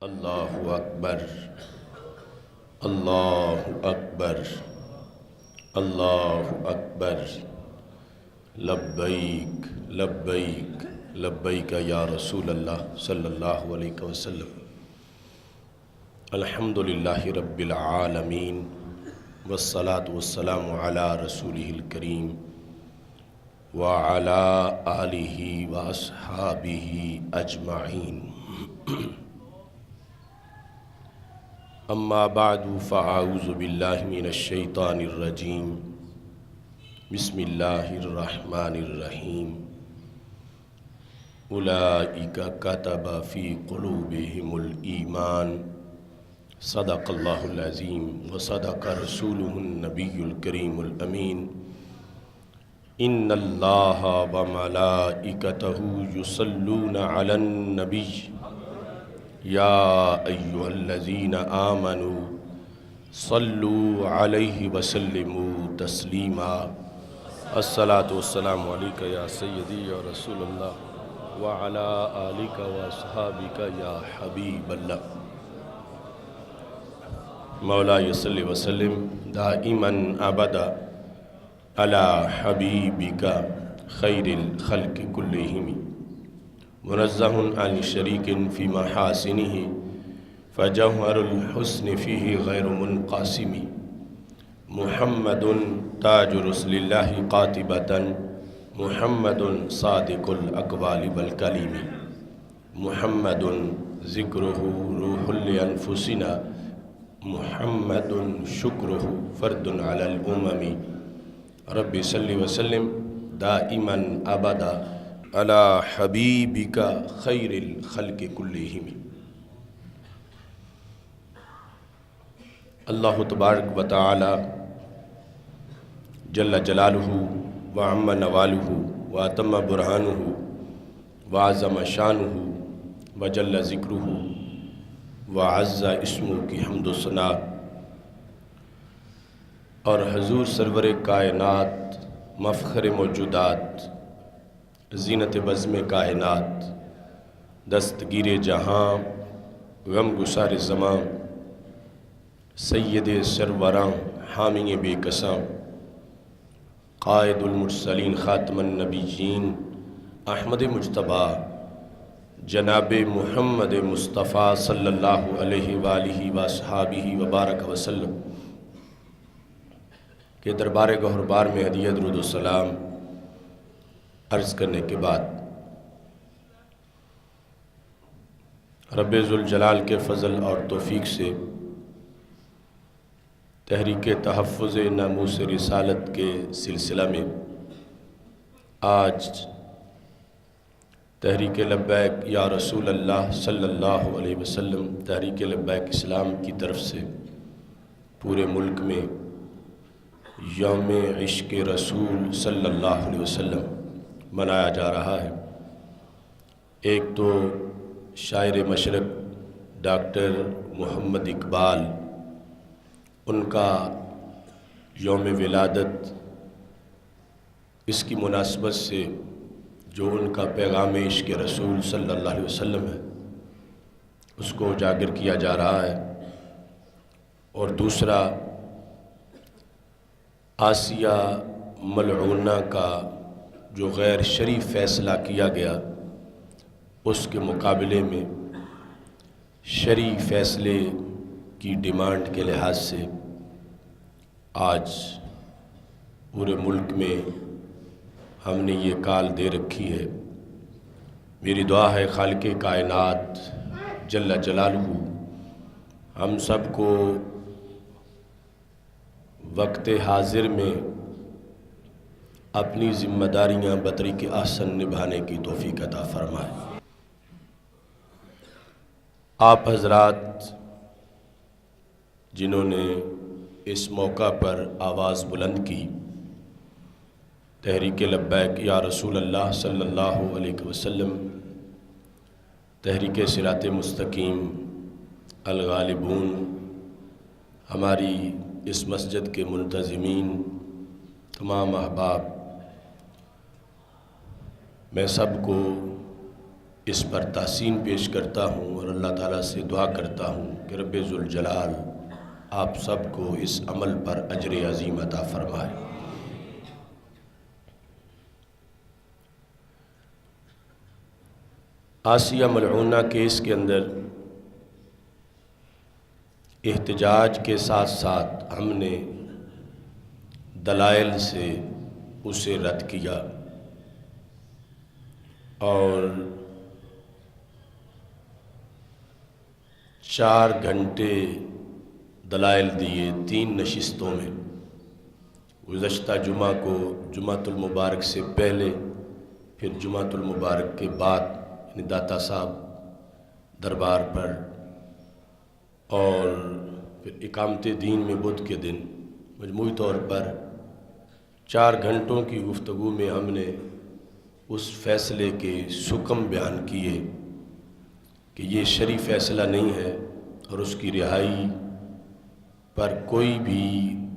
اللہ اکبر اللہ اکبر اللہ اکبر لبیک لبیک لبیک یا رسول اللہ صلی اللہ علیہ وسلم۔ الحمدللہ رب العالمین والصلاة والسلام علی رسولہ الکریم وعلی آلہ واصحابہ اجمعین۔ اما بعد فاعوذ باللہ من الشیطان الرجیم بسم اللہ الرحمن الرحیم۔ اولئک کتب فی قلوبہم الایمان صدق اللہ العظیم وصدق رسولہ النبی الکریم الامین۔ ان اللہ وملائکتہ یصلون علی النبی یا ایہا الذین آمنوا صلوا علیہ وسلموا تسلیما۔ الصلاۃ والسلام علیک یا سیدی یا رسول اللہ وعلی آلک واصحابک یا حبیب اللہ۔ مولاي صل وسلم دائما ابدا علی حبیبک خیر الخلق کلہم منزہ عن شریک فی محاسنہ فجوہر الحسن فیہ غیر منقاسم۔ محمد تاج رسل اللہ قاطبۃ محمد صادق الاقوال والکلم۔ محمد ذکرہ روح لانفسنا محمد شکرہ فرد علی الامم۔ رب صل وسلم دائما ابدا علی حبیبک خیر الخلق کلہم۔ اللہ تبارک و تعالی جل جلالہ وعم نوالہ واتم برہانہ وعظم شانہ وجل ذکرہ وعز اسمہ کی حمد و ثنا، اور حضور سرور کائنات مفخر موجودات زینت بزم کائنات دستگیر جہاں غم گسار زمان سید سروراں حامی بے کساں قائد المرسلین خاتم النبیین احمد مجتبیٰ جناب محمد مصطفیٰ صلی اللہ علیہ وآلہ واصحابہ وبارک وسلم کے دربار گہربار میں ہدیہ درود و سلام عرض کرنے کے بعد رب ذوالجلال کے فضل اور توفیق سے تحریک تحفظ ناموس رسالت کے سلسلہ میں آج تحریک لبیک یا رسول اللہ صلی اللہ علیہ وسلم تحریک لبیک اسلام کی طرف سے پورے ملک میں یوم عشق رسول صلی اللہ علیہ وسلم منایا جا رہا ہے۔ ایک تو شاعر مشرق ڈاکٹر محمد اقبال، ان کا یوم ولادت، اس کی مناسبت سے جو ان کا پیغام عشق رسول صلی اللہ علیہ وسلم ہے اس کو اجاگر کیا جا رہا ہے، اور دوسرا آسیہ ملعونہ کا جو غیر شرعی فیصلہ کیا گیا اس کے مقابلے میں شرعی فیصلے کی ڈیمانڈ کے لحاظ سے آج پورے ملک میں ہم نے یہ کال دے رکھی ہے۔ میری دعا ہے خالق کائنات جل جلالہ ہم سب کو وقت حاضر میں اپنی ذمہ داریاں بطریق احسن نبھانے کی توفیق عطا فرمائے۔ آپ حضرات جنہوں نے اس موقع پر آواز بلند کی، تحریک لبیک یا رسول اللہ صلی اللہ علیہ وسلم، تحریک صراط مستقیم، الغالبون، ہماری اس مسجد کے منتظمین، تمام احباب، میں سب کو اس پر تحسین پیش کرتا ہوں اور اللہ تعالیٰ سے دعا کرتا ہوں کہ رب ذوالجلال آپ سب کو اس عمل پر اجر عظیم عطا فرمائے۔ آسیہ ملعونہ کیس کے اندر احتجاج کے ساتھ ساتھ ہم نے دلائل سے اسے رد کیا اور 4 گھنٹے دلائل دیے 3 نشستوں میں۔ گزشتہ جمعہ کو جمعۃ المبارک سے پہلے، پھر جمعۃ المبارک کے بعد یعنی داتا صاحب دربار پر، اور پھر اقامت دین میں بدھ کے دن مجموعی طور پر 4 گھنٹوں کی گفتگو میں ہم نے اس فیصلے کے سکم بیان کیے کہ یہ شرعی فیصلہ نہیں ہے اور اس کی رہائی پر کوئی بھی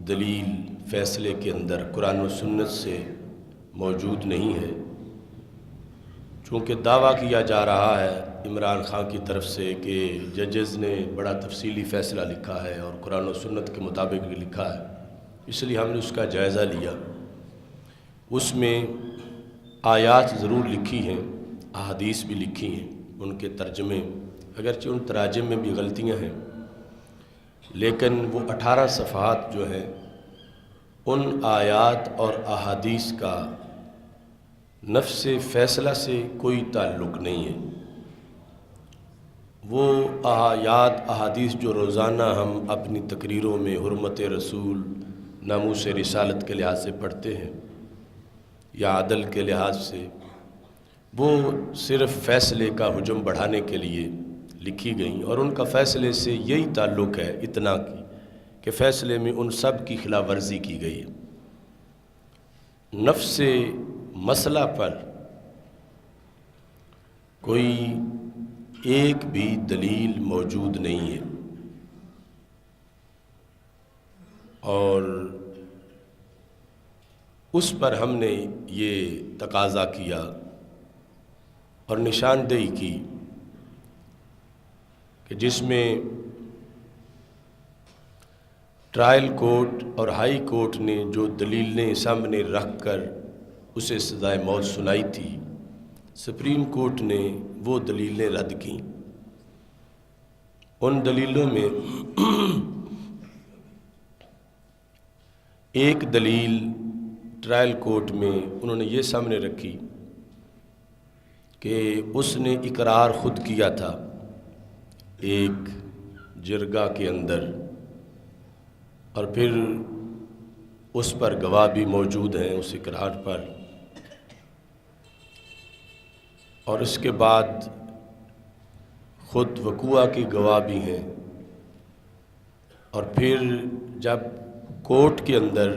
دلیل فیصلے کے اندر قرآن و سنت سے موجود نہیں ہے۔ چونکہ دعویٰ کیا جا رہا ہے عمران خان کی طرف سے کہ ججز نے بڑا تفصیلی فیصلہ لکھا ہے اور قرآن و سنت کے مطابق لکھا ہے، اس لیے ہم نے اس کا جائزہ لیا۔ اس میں آیات ضرور لکھی ہیں، احادیث بھی لکھی ہیں، ان کے ترجمے، اگرچہ ان تراجم میں بھی غلطیاں ہیں، لیکن وہ 18 صفحات جو ہیں ان آیات اور احادیث کا نفس فیصلہ سے کوئی تعلق نہیں ہے۔ وہ آیات احادیث جو روزانہ ہم اپنی تقریروں میں حرمت رسول، ناموس رسالت کے لحاظ سے پڑھتے ہیں یا عدل کے لحاظ سے، وہ صرف فیصلے کا حجم بڑھانے کے لیے لکھی گئیں، اور ان کا فیصلے سے یہی تعلق ہے اتنا کہ فیصلے میں ان سب کی خلاف ورزی کی گئی ہے۔ نفس مسئلہ پر کوئی ایک بھی دلیل موجود نہیں ہے، اور اس پر ہم نے یہ تقاضا کیا اور نشاندہی کی کہ جس میں ٹرائل کورٹ اور ہائی کورٹ نے جو دلیلیں سامنے رکھ کر اسے سزائے موت سنائی تھی، سپریم کورٹ نے وہ دلیلیں رد کیں۔ ان دلیلوں میں ایک دلیل ٹرائل کورٹ میں انہوں نے یہ سامنے رکھی کہ اس نے اقرار خود کیا تھا ایک جرگہ کے اندر، اور پھر اس پر گواہ بھی موجود ہیں اس اقرار پر، اور اس کے بعد خود وقوع کی گواہ بھی ہیں، اور پھر جب کورٹ کے اندر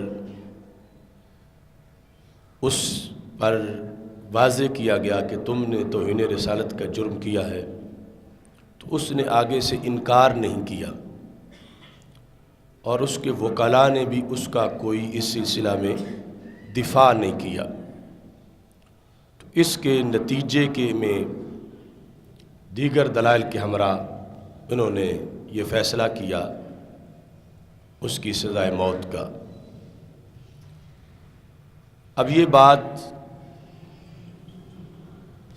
اس پر واضح کیا گیا کہ تم نے توہین رسالت کا جرم کیا ہے، تو اس نے آگے سے انکار نہیں کیا، اور اس کے وکلاء نے بھی اس کا کوئی اس سلسلہ میں دفاع نہیں کیا۔ تو اس کے نتیجے میں دیگر دلائل کے ہمراہ انہوں نے یہ فیصلہ کیا اس کی سزائے موت کا۔ اب یہ بات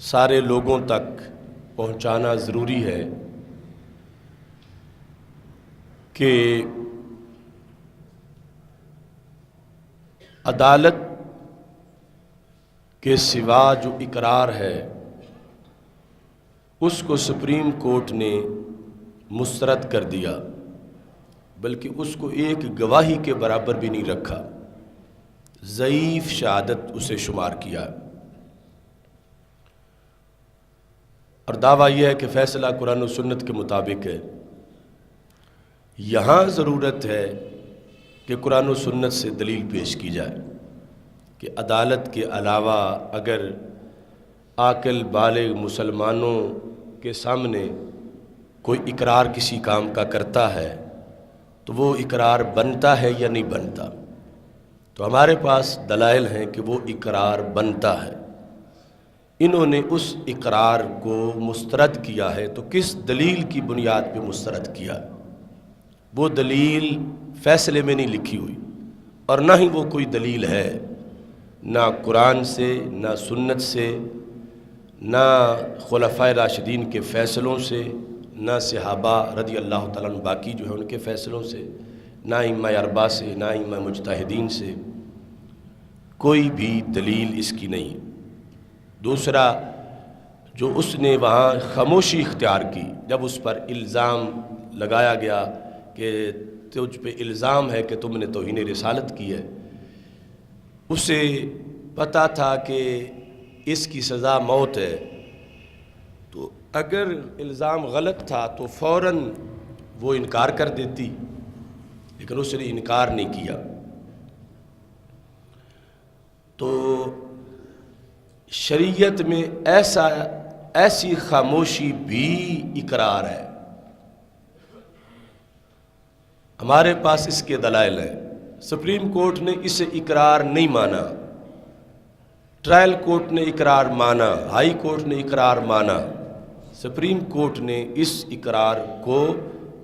سارے لوگوں تک پہنچانا ضروری ہے کہ عدالت کے سوا جو اقرار ہے اس کو سپریم کورٹ نے مسترد کر دیا، بلکہ اس کو ایک گواہی کے برابر بھی نہیں رکھا، ضعیف شہادت اسے شمار کیا، اور دعویٰ یہ ہے کہ فیصلہ قرآن و سنت کے مطابق ہے۔ یہاں ضرورت ہے کہ قرآن و سنت سے دلیل پیش کی جائے کہ عدالت کے علاوہ اگر عاقل بالغ مسلمانوں کے سامنے کوئی اقرار کسی کام کا کرتا ہے تو وہ اقرار بنتا ہے یا نہیں بنتا۔ تو ہمارے پاس دلائل ہیں کہ وہ اقرار بنتا ہے۔ انہوں نے اس اقرار کو مسترد کیا ہے تو کس دلیل کی بنیاد پہ مسترد کیا؟ وہ دلیل فیصلے میں نہیں لکھی ہوئی، اور نہ ہی وہ کوئی دلیل ہے، نہ قرآن سے، نہ سنت سے، نہ خلفائے راشدین کے فیصلوں سے، نہ صحابہ رضی اللہ تعالیٰ عنہ باقی جو ہے ان کے فیصلوں سے، نہ ائمہ اربعہ سے، نہ ائمہ مجتہدین سے، کوئی بھی دلیل اس کی نہیں۔ دوسرا، جو اس نے وہاں خاموشی اختیار کی جب اس پر الزام لگایا گیا کہ تجھ پہ الزام ہے کہ تم نے توہین رسالت کی ہے، اسے پتہ تھا کہ اس کی سزا موت ہے، تو اگر الزام غلط تھا تو فوراً وہ انکار کر دیتی، لیکن اس نے انکار نہیں کیا۔ تو شریعت میں ایسی خاموشی بھی اقرار ہے۔ ہمارے پاس اس کے دلائل ہیں۔ سپریم کورٹ نے اسے اقرار نہیں مانا، ٹرائل کورٹ نے اقرار مانا، ہائی کورٹ نے اقرار مانا، سپریم کورٹ نے اس اقرار کو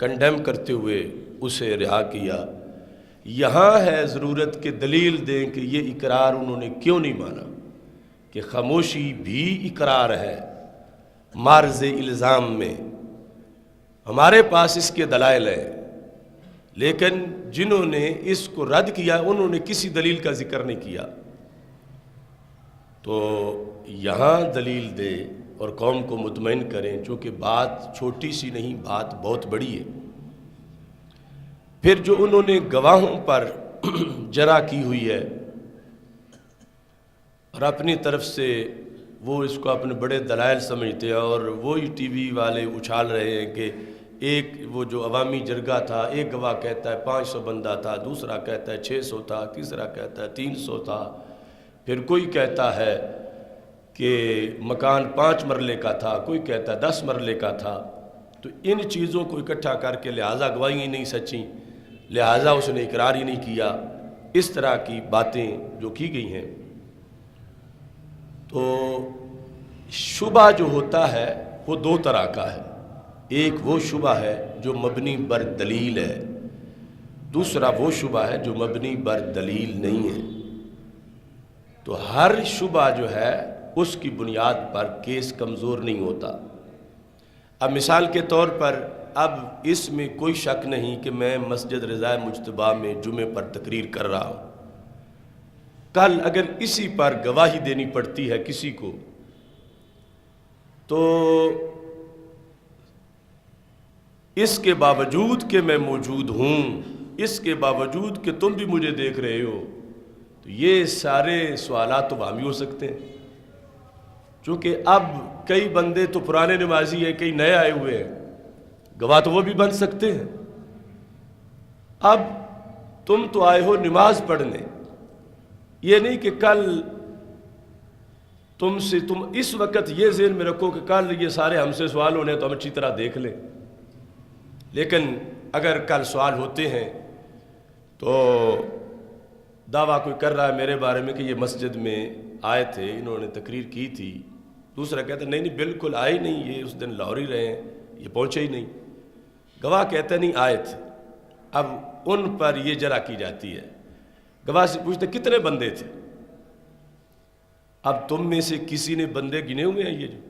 کنڈیم کرتے ہوئے اسے رہا کیا۔ یہاں ہے ضرورت کہ دلیل دیں کہ یہ اقرار انہوں نے کیوں نہیں مانا، کہ خاموشی بھی اقرار ہے معرض الزام میں۔ ہمارے پاس اس کے دلائل ہیں، لیکن جنہوں نے اس کو رد کیا انہوں نے کسی دلیل کا ذکر نہیں کیا۔ تو یہاں دلیل دے اور قوم کو مطمئن کریں، چونکہ بات چھوٹی سی نہیں، بات بہت بڑی ہے۔ پھر جو انہوں نے گواہوں پر جرح کی ہوئی ہے اور اپنی طرف سے وہ اس کو اپنے بڑے دلائل سمجھتے ہیں، اور وہی ٹی وی والے اچھال رہے ہیں کہ ایک وہ جو عوامی جرگہ تھا، ایک گواہ کہتا ہے 500 بندہ تھا، دوسرا کہتا ہے 600 تھا، تیسرا کہتا ہے 300 تھا، پھر کوئی کہتا ہے کہ مکان 5 مرلے کا تھا، کوئی کہتا ہے 10 مرلے کا تھا۔ تو ان چیزوں کو اکٹھا کر کے لہٰذا گواہی نہیں سچیں، لہٰذا اس نے اقرار ہی نہیں کیا، اس طرح کی باتیں جو کی گئی ہیں۔ تو شبہ جو ہوتا ہے وہ 2 طرح کا ہے، ایک وہ شبہ ہے جو مبنی بر دلیل ہے، دوسرا وہ شبہ ہے جو مبنی بر دلیل نہیں ہے۔ تو ہر شبہ جو ہے اس کی بنیاد پر کیس کمزور نہیں ہوتا۔ اب مثال کے طور پر اب اس میں کوئی شک نہیں کہ میں مسجد رضا مجتبیٰ میں جمعے پر تقریر کر رہا ہوں، کل اگر اسی پر گواہی دینی پڑتی ہے کسی کو، تو اس کے باوجود کہ میں موجود ہوں، اس کے باوجود کہ تم بھی مجھے دیکھ رہے ہو، تو یہ سارے سوالات تو وہاں ہو سکتے ہیں، چونکہ اب کئی بندے تو پرانے نمازی ہیں، کئی نئے آئے ہوئے ہیں، گواہ تو وہ بھی بن سکتے ہیں۔ اب تم تو آئے ہو نماز پڑھنے، یہ نہیں کہ کل تم اس وقت یہ ذہن میں رکھو کہ کل یہ سارے ہم سے سوال ہونے تو ہم اچھی طرح دیکھ لیں، لیکن اگر کل سوال ہوتے ہیں تو دعویٰ کوئی کر رہا ہے میرے بارے میں کہ یہ مسجد میں آئے تھے، انہوں نے تقریر کی تھی، دوسرا کہتا ہے نہیں بالکل آئے نہیں، یہ اس دن لاہور ہی رہے ہیں، یہ پہنچے ہی نہیں، گواہ کہتا ہے نہیں آئے تھے۔ اب ان پر یہ جرح کی جاتی ہے، گواہ سے پوچھتے کتنے بندے تھے؟ اب تم میں سے کسی نے بندے گنے ہوئے ہیں یہ جو؟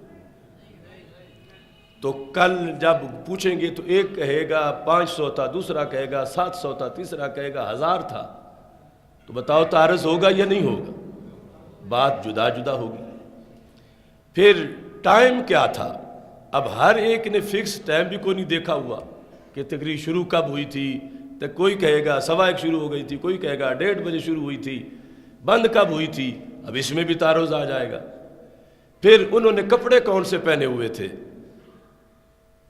تو کل جب پوچھیں گے تو ایک کہے گا 500 تھا، دوسرا کہے گا 700 تھا، تیسرا کہے گا 1000 تھا، تو بتاؤ تعارض ہوگا یا نہیں ہوگا؟ بات جدا جدا ہوگی۔ پھر ٹائم کیا تھا؟ اب ہر ایک نے فکس ٹائم بھی کوئی نہیں دیکھا ہوا کہ تقریر شروع کب ہوئی تھی، تو کوئی کہے گا 1:15 شروع ہو گئی تھی، کوئی کہے گا 1:30 بجے شروع ہوئی تھی، بند کب ہوئی تھی، اب اس میں بھی تعارض آ جائے گا۔ پھر انہوں نے کپڑے کون سے پہنے ہوئے تھے،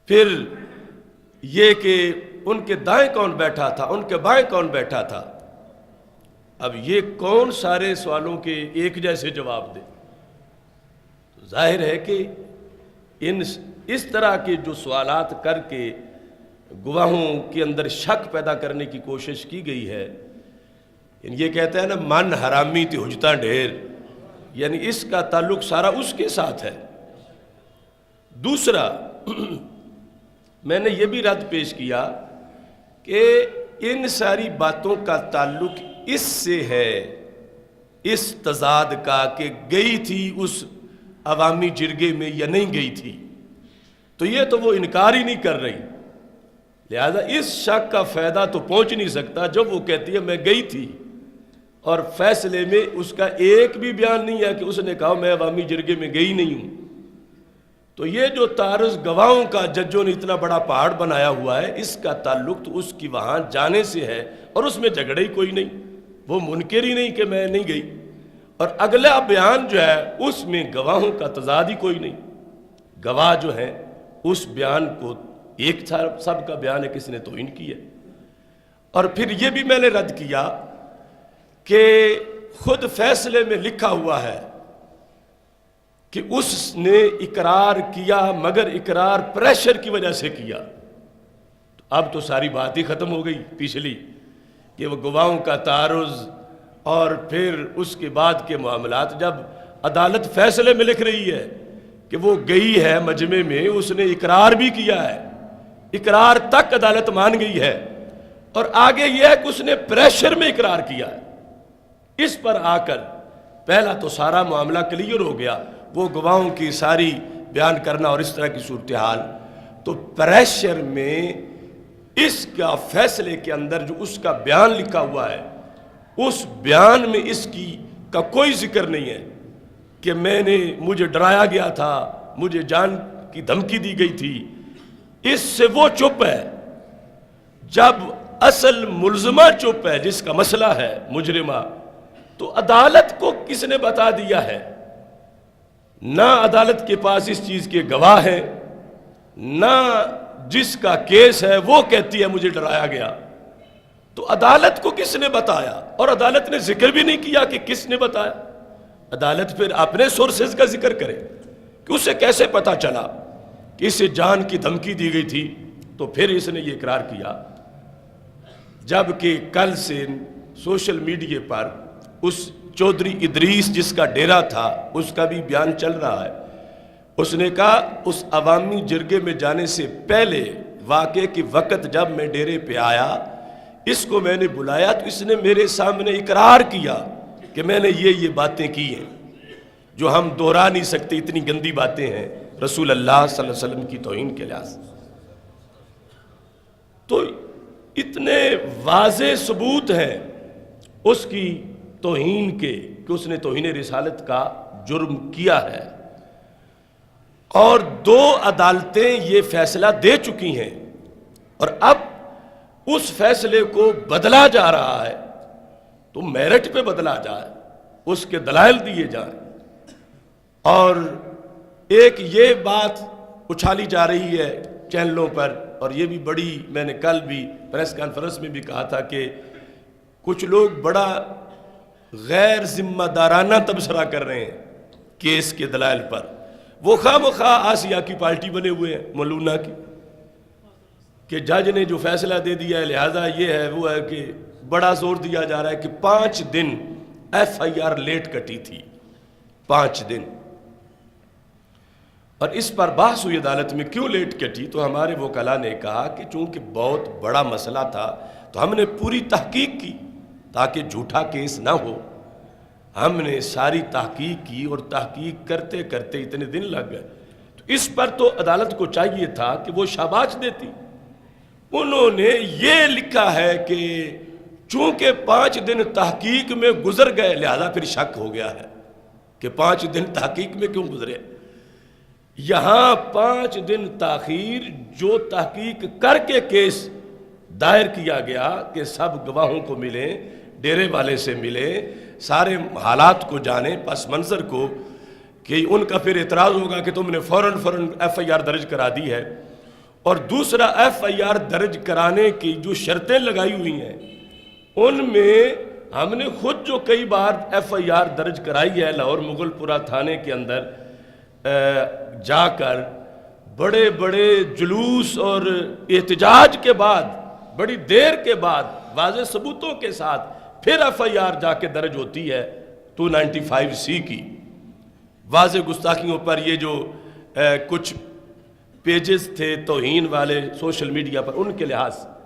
پھر یہ کہ ان کے دائیں کون بیٹھا تھا، ان کے بائیں کون بیٹھا تھا، اب یہ کون سارے سوالوں کے ایک جیسے جواب دے؟ ظاہر ہے کہ اس طرح کے جو سوالات کر کے گواہوں کے اندر شک پیدا کرنے کی کوشش کی گئی ہے، یہ کہتا ہے نا من حرامی تی حجتاں ڈھیر، یعنی اس کا تعلق سارا اس کے ساتھ ہے۔ دوسرا میں نے یہ بھی رد پیش کیا کہ ان ساری باتوں کا تعلق اس سے ہے، اس تضاد کا کہ گئی تھی اس عوامی جرگے میں یا نہیں گئی تھی، تو یہ تو وہ انکار ہی نہیں کر رہی، لہذا اس شک کا فائدہ تو پہنچ نہیں سکتا جب وہ کہتی ہے میں گئی تھی، اور فیصلے میں اس کا ایک بھی بیان نہیں ہے کہ اس نے کہا میں عوامی جرگے میں گئی نہیں ہوں۔ تو یہ جو تعارض گواہوں کا ججوں نے اتنا بڑا پہاڑ بنایا ہوا ہے، اس کا تعلق تو اس کی وہاں جانے سے ہے، اور اس میں جھگڑے ہی کوئی نہیں، وہ منکر ہی نہیں کہ میں نہیں گئی، اور اگلا بیان جو ہے اس میں گواہوں کا تضاد ہی کوئی نہیں، گواہ جو ہیں اس بیان کو ایک سب کا بیان ہے، کس نے توہین کی ہے۔ اور پھر یہ بھی میں نے رد کیا کہ خود فیصلے میں لکھا ہوا ہے کہ اس نے اقرار کیا، مگر اقرار پریشر کی وجہ سے کیا۔ اب تو ساری بات ہی ختم ہو گئی پچھلی کہ وہ گواہوں کا تعارض اور پھر اس کے بعد کے معاملات، جب عدالت فیصلے میں لکھ رہی ہے کہ وہ گئی ہے مجمع میں، اس نے اقرار بھی کیا ہے، اقرار تک عدالت مان گئی ہے، اور آگے یہ ہے کہ اس نے پریشر میں اقرار کیا ہے، اس پر آ کر پہلا تو سارا معاملہ کلیئر ہو گیا، وہ گواہوں کی ساری بیان کرنا اور اس طرح کی صورتحال، تو پریشر میں اس کا فیصلے کے اندر جو اس کا بیان لکھا ہوا ہے، اس بیان میں اس کی کا کوئی ذکر نہیں ہے کہ مجھے ڈرایا گیا تھا، مجھے جان کی دھمکی دی گئی تھی، اس سے وہ چپ ہے۔ جب اصل ملزمہ چپ ہے، جس کا مسئلہ ہے مجرمہ، تو عدالت کو کس نے بتا دیا ہے؟ نہ عدالت کے پاس اس چیز کے گواہ ہیں، نہ جس کا کیس ہے وہ کہتی ہے مجھے ڈرایا گیا، تو عدالت کو کس نے بتایا؟ اور عدالت نے ذکر بھی نہیں کیا کہ کس نے بتایا۔ عدالت پھر اپنے سورسز کا ذکر کرے کہ اسے کیسے پتا چلا کہ اسے جان کی دھمکی دی گئی تھی، تو پھر اس نے یہ اقرار کیا، جبکہ کل سے سوشل میڈیا پر اس چودھری ادریس جس کا ڈیرا تھا اس کا بھی بیان چل رہا ہے، اس نے کہا اس عوامی جرگے میں جانے سے پہلے واقعے کے وقت جب میں ڈیرے پہ آیا، اس کو میں نے بلایا تو اس نے میرے سامنے اقرار کیا کہ میں نے یہ باتیں کی ہیں جو ہم دہرا نہیں سکتے، اتنی گندی باتیں ہیں رسول اللہ صلی اللہ علیہ وسلم کی توہین کے لحاظ سے۔ تو اتنے واضح ثبوت ہیں اس کی توہین کے کہ اس نے توہین رسالت کا جرم کیا ہے، اور 2 عدالتیں یہ فیصلہ دے چکی ہیں، اور اب اس فیصلے کو بدلا جا رہا ہے، تو میرٹ پہ بدلا جائے، اس کے دلائل دیے جائیں، اور ایک یہ بات اچھالی جا رہی ہے چینلوں پر، اور یہ بھی بڑی، میں نے کل بھی پریس کانفرنس میں بھی کہا تھا کہ کچھ لوگ بڑا غیر ذمہ دارانہ تبصرہ کر رہے ہیں کیس کے دلائل پر، وہ خواہ مخواہ آسیہ کی پارٹی بنے ہوئے ہیں مولونا کی، کہ جج نے جو فیصلہ دے دیا ہے لہذا یہ ہے وہ ہے، کہ بڑا زور دیا جا رہا ہے کہ 5 دن FIR لیٹ کٹی تھی، 5 دن، اور اس پر بحث ہوئی عدالت میں کیوں لیٹ کٹی، تو ہمارے وکلاء نے کہا کہ چونکہ بہت بڑا مسئلہ تھا تو ہم نے پوری تحقیق کی تاکہ جھوٹا کیس نہ ہو، ہم نے ساری تحقیق کی اور تحقیق کرتے کرتے اتنے دن لگ گئے، تو اس پر تو عدالت کو چاہیے تھا کہ وہ شاباش دیتی، انہوں نے یہ لکھا ہے کہ چونکہ 5 دن تحقیق میں گزر گئے لہذا پھر شک ہو گیا ہے کہ 5 دن تحقیق میں کیوں گزرے۔ یہاں 5 دن تاخیر جو تحقیق کر کے کیس دائر کیا گیا کہ سب گواہوں کو ملے، ڈیرے والے سے ملے، سارے حالات کو جانے، پس منظر کو، کہ ان کا پھر اعتراض ہوگا کہ تم نے فوراً FIR درج کرا دی ہے، اور دوسرا FIR درج کرانے کی جو شرطیں لگائی ہوئی ہیں ان میں ہم نے خود جو کئی بار FIR درج کرائی ہے لاہور مغل پورہ تھانے کے اندر جا کر بڑے بڑے جلوس اور احتجاج کے بعد، بڑی دیر کے بعد واضح ثبوتوں کے ساتھ پھر FIR جا کے درج ہوتی ہے 295C کی، واضح گستاخیوں پر یہ جو کچھ پیجز تھے توہین والے سوشل میڈیا پر، ان کے لحاظ سے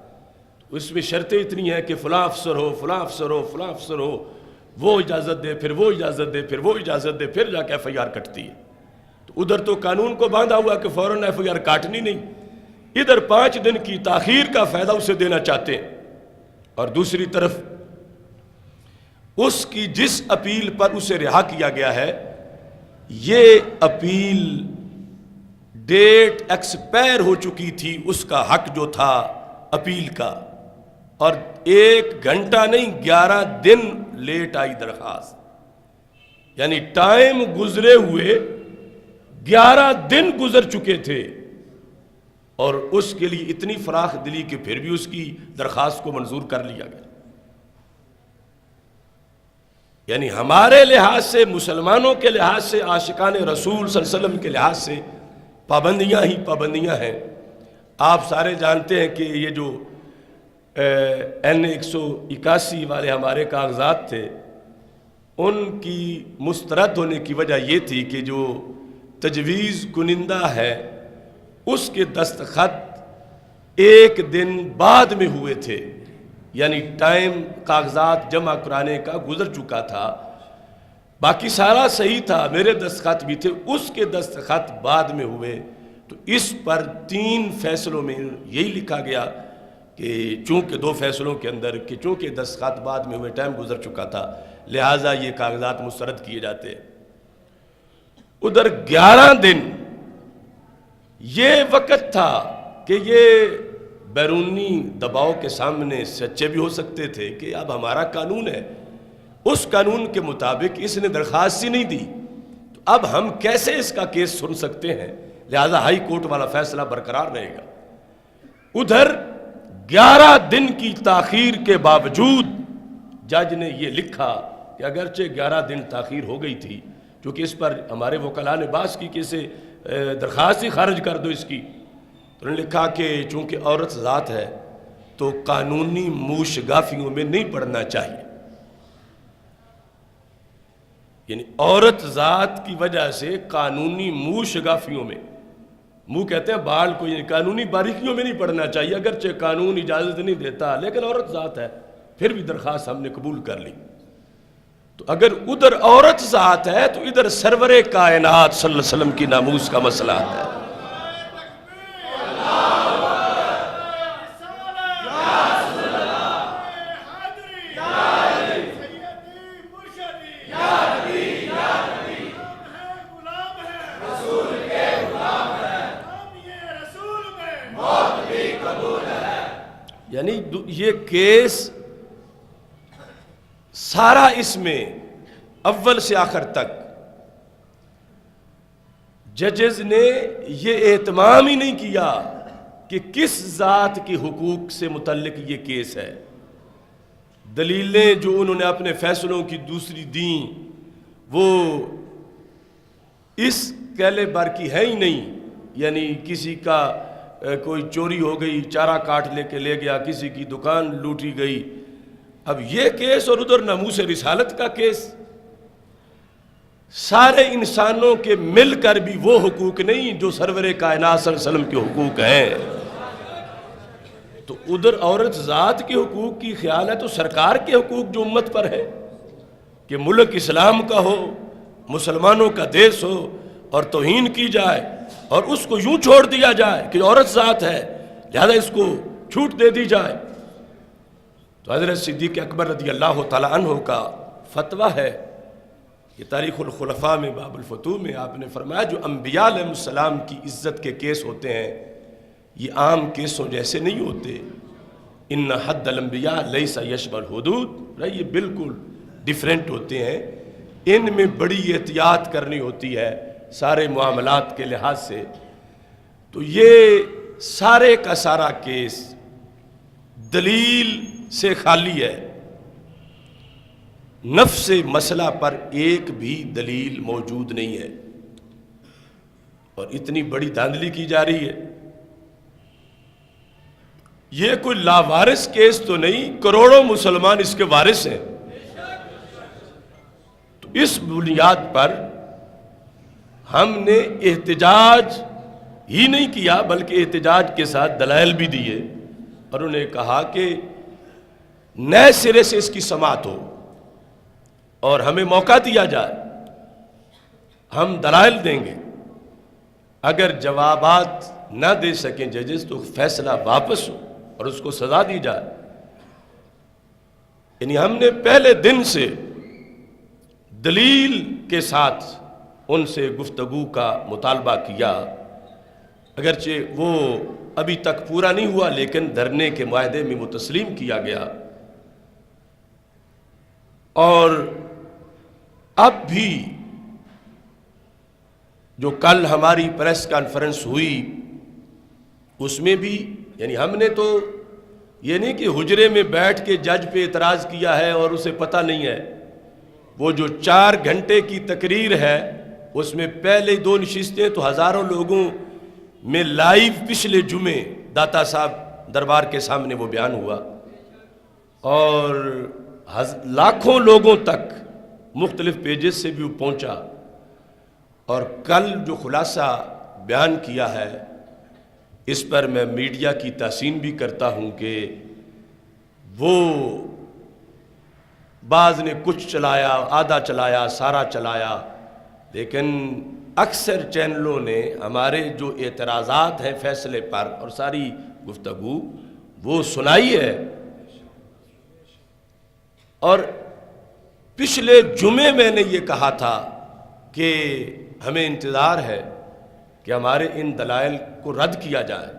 اس میں شرطیں اتنی ہیں کہ فلاں افسر ہو، فلاں افسر ہو، فلاں افسر ہو، وہ اجازت دے، پھر وہ اجازت دے، پھر وہ اجازت دے، پھر جا کے ایف آئی آر کٹتی ہے۔ تو ادھر تو قانون کو باندھا ہوا کہ فوراً ایف آئی آر کاٹنی نہیں، ادھر 5 دن کی تاخیر کا فائدہ اسے دینا چاہتے ہیں، اور دوسری طرف اس کی جس اپیل پر اسے رہا کیا گیا ہے، یہ اپیل ڈیٹ ایکسپائر ہو چکی تھی، اس کا حق جو تھا اپیل کا، اور 1 گھنٹہ نہیں 11 دن لیٹ آئی درخواست، یعنی ٹائم گزرے ہوئے 11 دن گزر چکے تھے، اور اس کے لیے اتنی فراخ دلی کہ پھر بھی اس کی درخواست کو منظور کر لیا گیا۔ یعنی ہمارے لحاظ سے، مسلمانوں کے لحاظ سے، عاشقان رسول صلی اللہ علیہ وسلم کے لحاظ سے پابندیاں ہی پابندیاں ہیں۔ آپ سارے جانتے ہیں کہ یہ جو N 181 والے ہمارے کاغذات تھے، ان کی مسترد ہونے کی وجہ یہ تھی کہ جو تجویز کنندہ ہے اس کے دستخط 1 دن بعد میں ہوئے تھے، یعنی ٹائم کاغذات جمع کرانے کا گزر چکا تھا، باقی سارا صحیح تھا، میرے دستخط بھی تھے، اس کے دستخط بعد میں ہوئے۔ تو اس پر 3 فیصلوں میں یہی لکھا گیا کہ چونکہ 2 فیصلوں کے اندر کہ چونکہ دستخط بعد میں ہوئے، ٹائم گزر چکا تھا، لہٰذا یہ کاغذات مسترد کیے جاتے ہیں۔ ادھر 11 دن یہ وقت تھا کہ یہ بیرونی دباؤ کے سامنے سچے بھی ہو سکتے تھے کہ اب ہمارا قانون ہے، اس قانون کے مطابق اس نے درخواست ہی نہیں دی، تو اب ہم کیسے اس کا کیس سن سکتے ہیں، لہذا ہائی کورٹ والا فیصلہ برقرار رہے گا۔ ادھر 11 دن کی تاخیر کے باوجود جج نے یہ لکھا کہ اگرچہ 11 دن تاخیر ہو گئی تھی، کیونکہ اس پر ہمارے وکلاء نے بحث کی کہ اسے درخواست ہی خارج کر دو اس کی، تو انہوں نے لکھا کہ چونکہ عورت ذات ہے تو قانونی موشگافیوں میں نہیں پڑنا چاہیے، یعنی عورت ذات کی وجہ سے قانونی موشگافیوں میں، منہ کہتے ہیں بال کو، یعنی قانونی باریکیوں میں نہیں پڑنا چاہیے، اگرچہ قانون اجازت نہیں دیتا لیکن عورت ذات ہے، پھر بھی درخواست ہم نے قبول کر لی۔ تو اگر ادھر عورت ذات ہے تو ادھر سرور کائنات صلی اللہ علیہ وسلم کی ناموس کا مسئلہ ہے۔ یعنی یہ کیس سارا اس میں اول سے آخر تک ججز نے یہ اہتمام ہی نہیں کیا کہ کس ذات کی حقوق سے متعلق یہ کیس ہے۔ دلیلیں جو انہوں نے اپنے فیصلوں کی دوسری دیں وہ اس کیلیبر کی ہے ہی نہیں، یعنی کسی کا کوئی چوری ہو گئی، چارہ کاٹ لے کے لے گیا، کسی کی دکان لوٹی گئی، اب یہ کیس اور ادھر ناموس رسالت کا کیس، سارے انسانوں کے مل کر بھی وہ حقوق نہیں جو سرور کائنات صلی اللہ علیہ وسلم کے حقوق ہیں۔ تو ادھر عورت ذات کے حقوق کی خیال ہے تو سرکار کے حقوق جو امت پر ہے کہ ملک اسلام کا ہو، مسلمانوں کا دیس ہو، اور توہین کی جائے اور اس کو یوں چھوڑ دیا جائے کہ عورت ذات ہے لہذا اس کو چھوٹ دے دی جائے۔ تو حضرت صدیق اکبر رضی اللہ تعالیٰ عنہ کا فتویٰ ہے، یہ تاریخ الخلفاء میں باب الفتوح میں آپ نے فرمایا جو انبیاء علیہ السلام کی عزت کے کیس ہوتے ہیں یہ عام کیسوں جیسے نہیں ہوتے، ان حد الانبیاء لیس یشبہ الحدود، یہ بالکل ڈیفرنٹ ہوتے ہیں، ان میں بڑی احتیاط کرنی ہوتی ہے سارے معاملات کے لحاظ سے۔ تو یہ سارے کا سارا کیس دلیل سے خالی ہے، نفس مسئلہ پر ایک بھی دلیل موجود نہیں ہے، اور اتنی بڑی دھاندلی کی جا رہی ہے۔ یہ کوئی لاوارث کیس تو نہیں، کروڑوں مسلمان اس کے وارث ہیں، تو اس بنیاد پر ہم نے احتجاج ہی نہیں کیا بلکہ احتجاج کے ساتھ دلائل بھی دیے، اور انہوں نے کہا کہ نئے سرے سے اس کی سماعت ہو اور ہمیں موقع دیا جائے، ہم دلائل دیں گے، اگر جوابات نہ دے سکیں ججز تو فیصلہ واپس ہو اور اس کو سزا دی جائے۔ یعنی ہم نے پہلے دن سے دلیل کے ساتھ ان سے گفتگو کا مطالبہ کیا، اگرچہ وہ ابھی تک پورا نہیں ہوا لیکن دھرنے کے معاہدے میں وہ تسلیم کیا گیا، اور اب بھی جو کل ہماری پریس کانفرنس ہوئی اس میں بھی یعنی ہم نے تو یہ نہیں کہ حجرے میں بیٹھ کے جج پہ اعتراض کیا ہے اور اسے پتہ نہیں ہے، وہ جو 4 گھنٹے کی تقریر ہے اس میں پہلے 2 نشستیں تو ہزاروں لوگوں میں لائیو پچھلے جمعے داتا صاحب دربار کے سامنے وہ بیان ہوا، اور لاکھوں لوگوں تک مختلف پیجز سے بھی وہ پہنچا، اور کل جو خلاصہ بیان کیا ہے اس پر میں میڈیا کی تحسین بھی کرتا ہوں کہ وہ بعض نے کچھ چلایا، آدھا چلایا، سارا چلایا، لیکن اکثر چینلوں نے ہمارے جو اعتراضات ہیں فیصلے پر اور ساری گفتگو وہ سنائی ہے۔ اور پچھلے جمعے میں نے یہ کہا تھا کہ ہمیں انتظار ہے کہ ہمارے ان دلائل کو رد کیا جائے،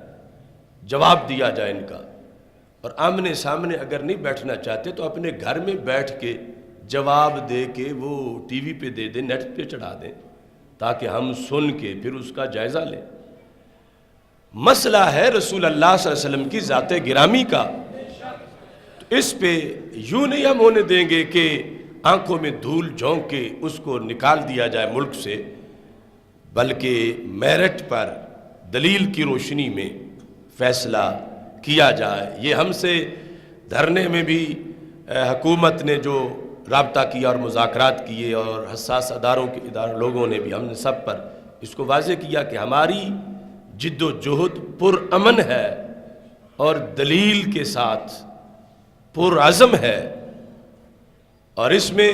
جواب دیا جائے ان کا، اور آمنے سامنے اگر نہیں بیٹھنا چاہتے تو اپنے گھر میں بیٹھ کے جواب دے کے وہ ٹی وی پہ دے دیں، نیٹ پہ چڑھا دیں، تاکہ ہم سن کے پھر اس کا جائزہ لیں۔ مسئلہ ہے رسول اللہ صلی اللہ علیہ وسلم کی ذات گرامی کا، تو اس پہ یوں نہیں ہم ہونے دیں گے کہ آنکھوں میں دھول جھونک کے اس کو نکال دیا جائے ملک سے، بلکہ میرٹ پر دلیل کی روشنی میں فیصلہ کیا جائے۔ یہ ہم سے دھرنے میں بھی حکومت نے جو رابطہ کیا اور مذاکرات کیے، اور حساس اداروں کے لوگوں نے بھی، ہم نے سب پر اس کو واضح کیا کہ ہماری جد و جہد پرامن ہے اور دلیل کے ساتھ پرعزم ہے، اور اس میں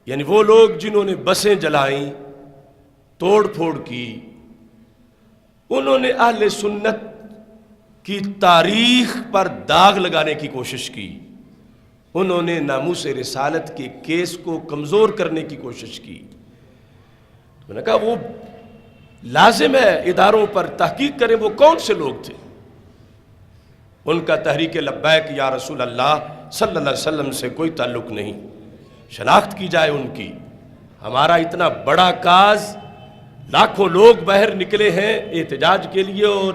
یعنی وہ لوگ جنہوں نے بسیں جلائیں، توڑ پھوڑ کی، انہوں نے اہل سنت کی تاریخ پر داغ لگانے کی کوشش کی، انہوں نے ناموس رسالت کے کیس کو کمزور کرنے کی کوشش کی۔ میں نے کہا وہ لازم ہے اداروں پر تحقیق کریں وہ کون سے لوگ تھے، ان کا تحریک لبیک یا رسول اللہ صلی اللہ علیہ وسلم سے کوئی تعلق نہیں، شناخت کی جائے ان کی۔ ہمارا اتنا بڑا کاز، لاکھوں لوگ باہر نکلے ہیں احتجاج کے لیے، اور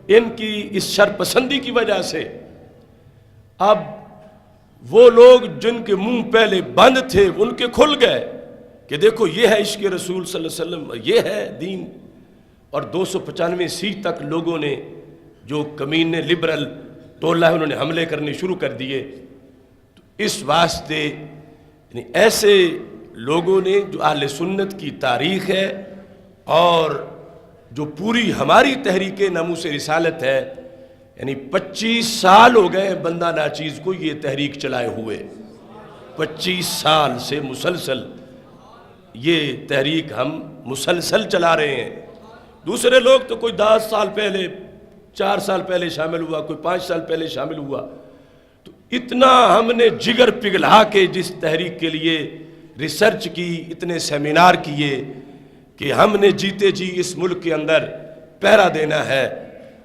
ان کی اس شرپسندی کی وجہ سے اب وہ لوگ جن کے منہ پہلے بند تھے ان کے کھل گئے کہ دیکھو یہ ہے عشق رسول صلی اللہ علیہ وسلم، یہ ہے دین، اور 295 سیٹ تک لوگوں نے جو کمینے لبرل ٹولہ ہے انہوں نے حملے کرنے شروع کر دیے۔ تو اس واسطے یعنی ایسے لوگوں نے جو اہل سنت کی تاریخ ہے اور جو پوری ہماری تحریک ناموس رسالت ہے، یعنی 25 سال ہو گئے بندہ ناچیز کو یہ تحریک چلائے ہوئے، 25 سال سے مسلسل یہ تحریک ہم مسلسل چلا رہے ہیں۔ دوسرے لوگ تو کوئی 10 سال پہلے، 4 سال پہلے شامل ہوا، کوئی 5 سال پہلے شامل ہوا، تو اتنا ہم نے جگر پگھلا کے جس تحریک کے لیے ریسرچ کی، اتنے سیمینار کیے کہ ہم نے جیتے جی اس ملک کے اندر پہرا دینا ہے،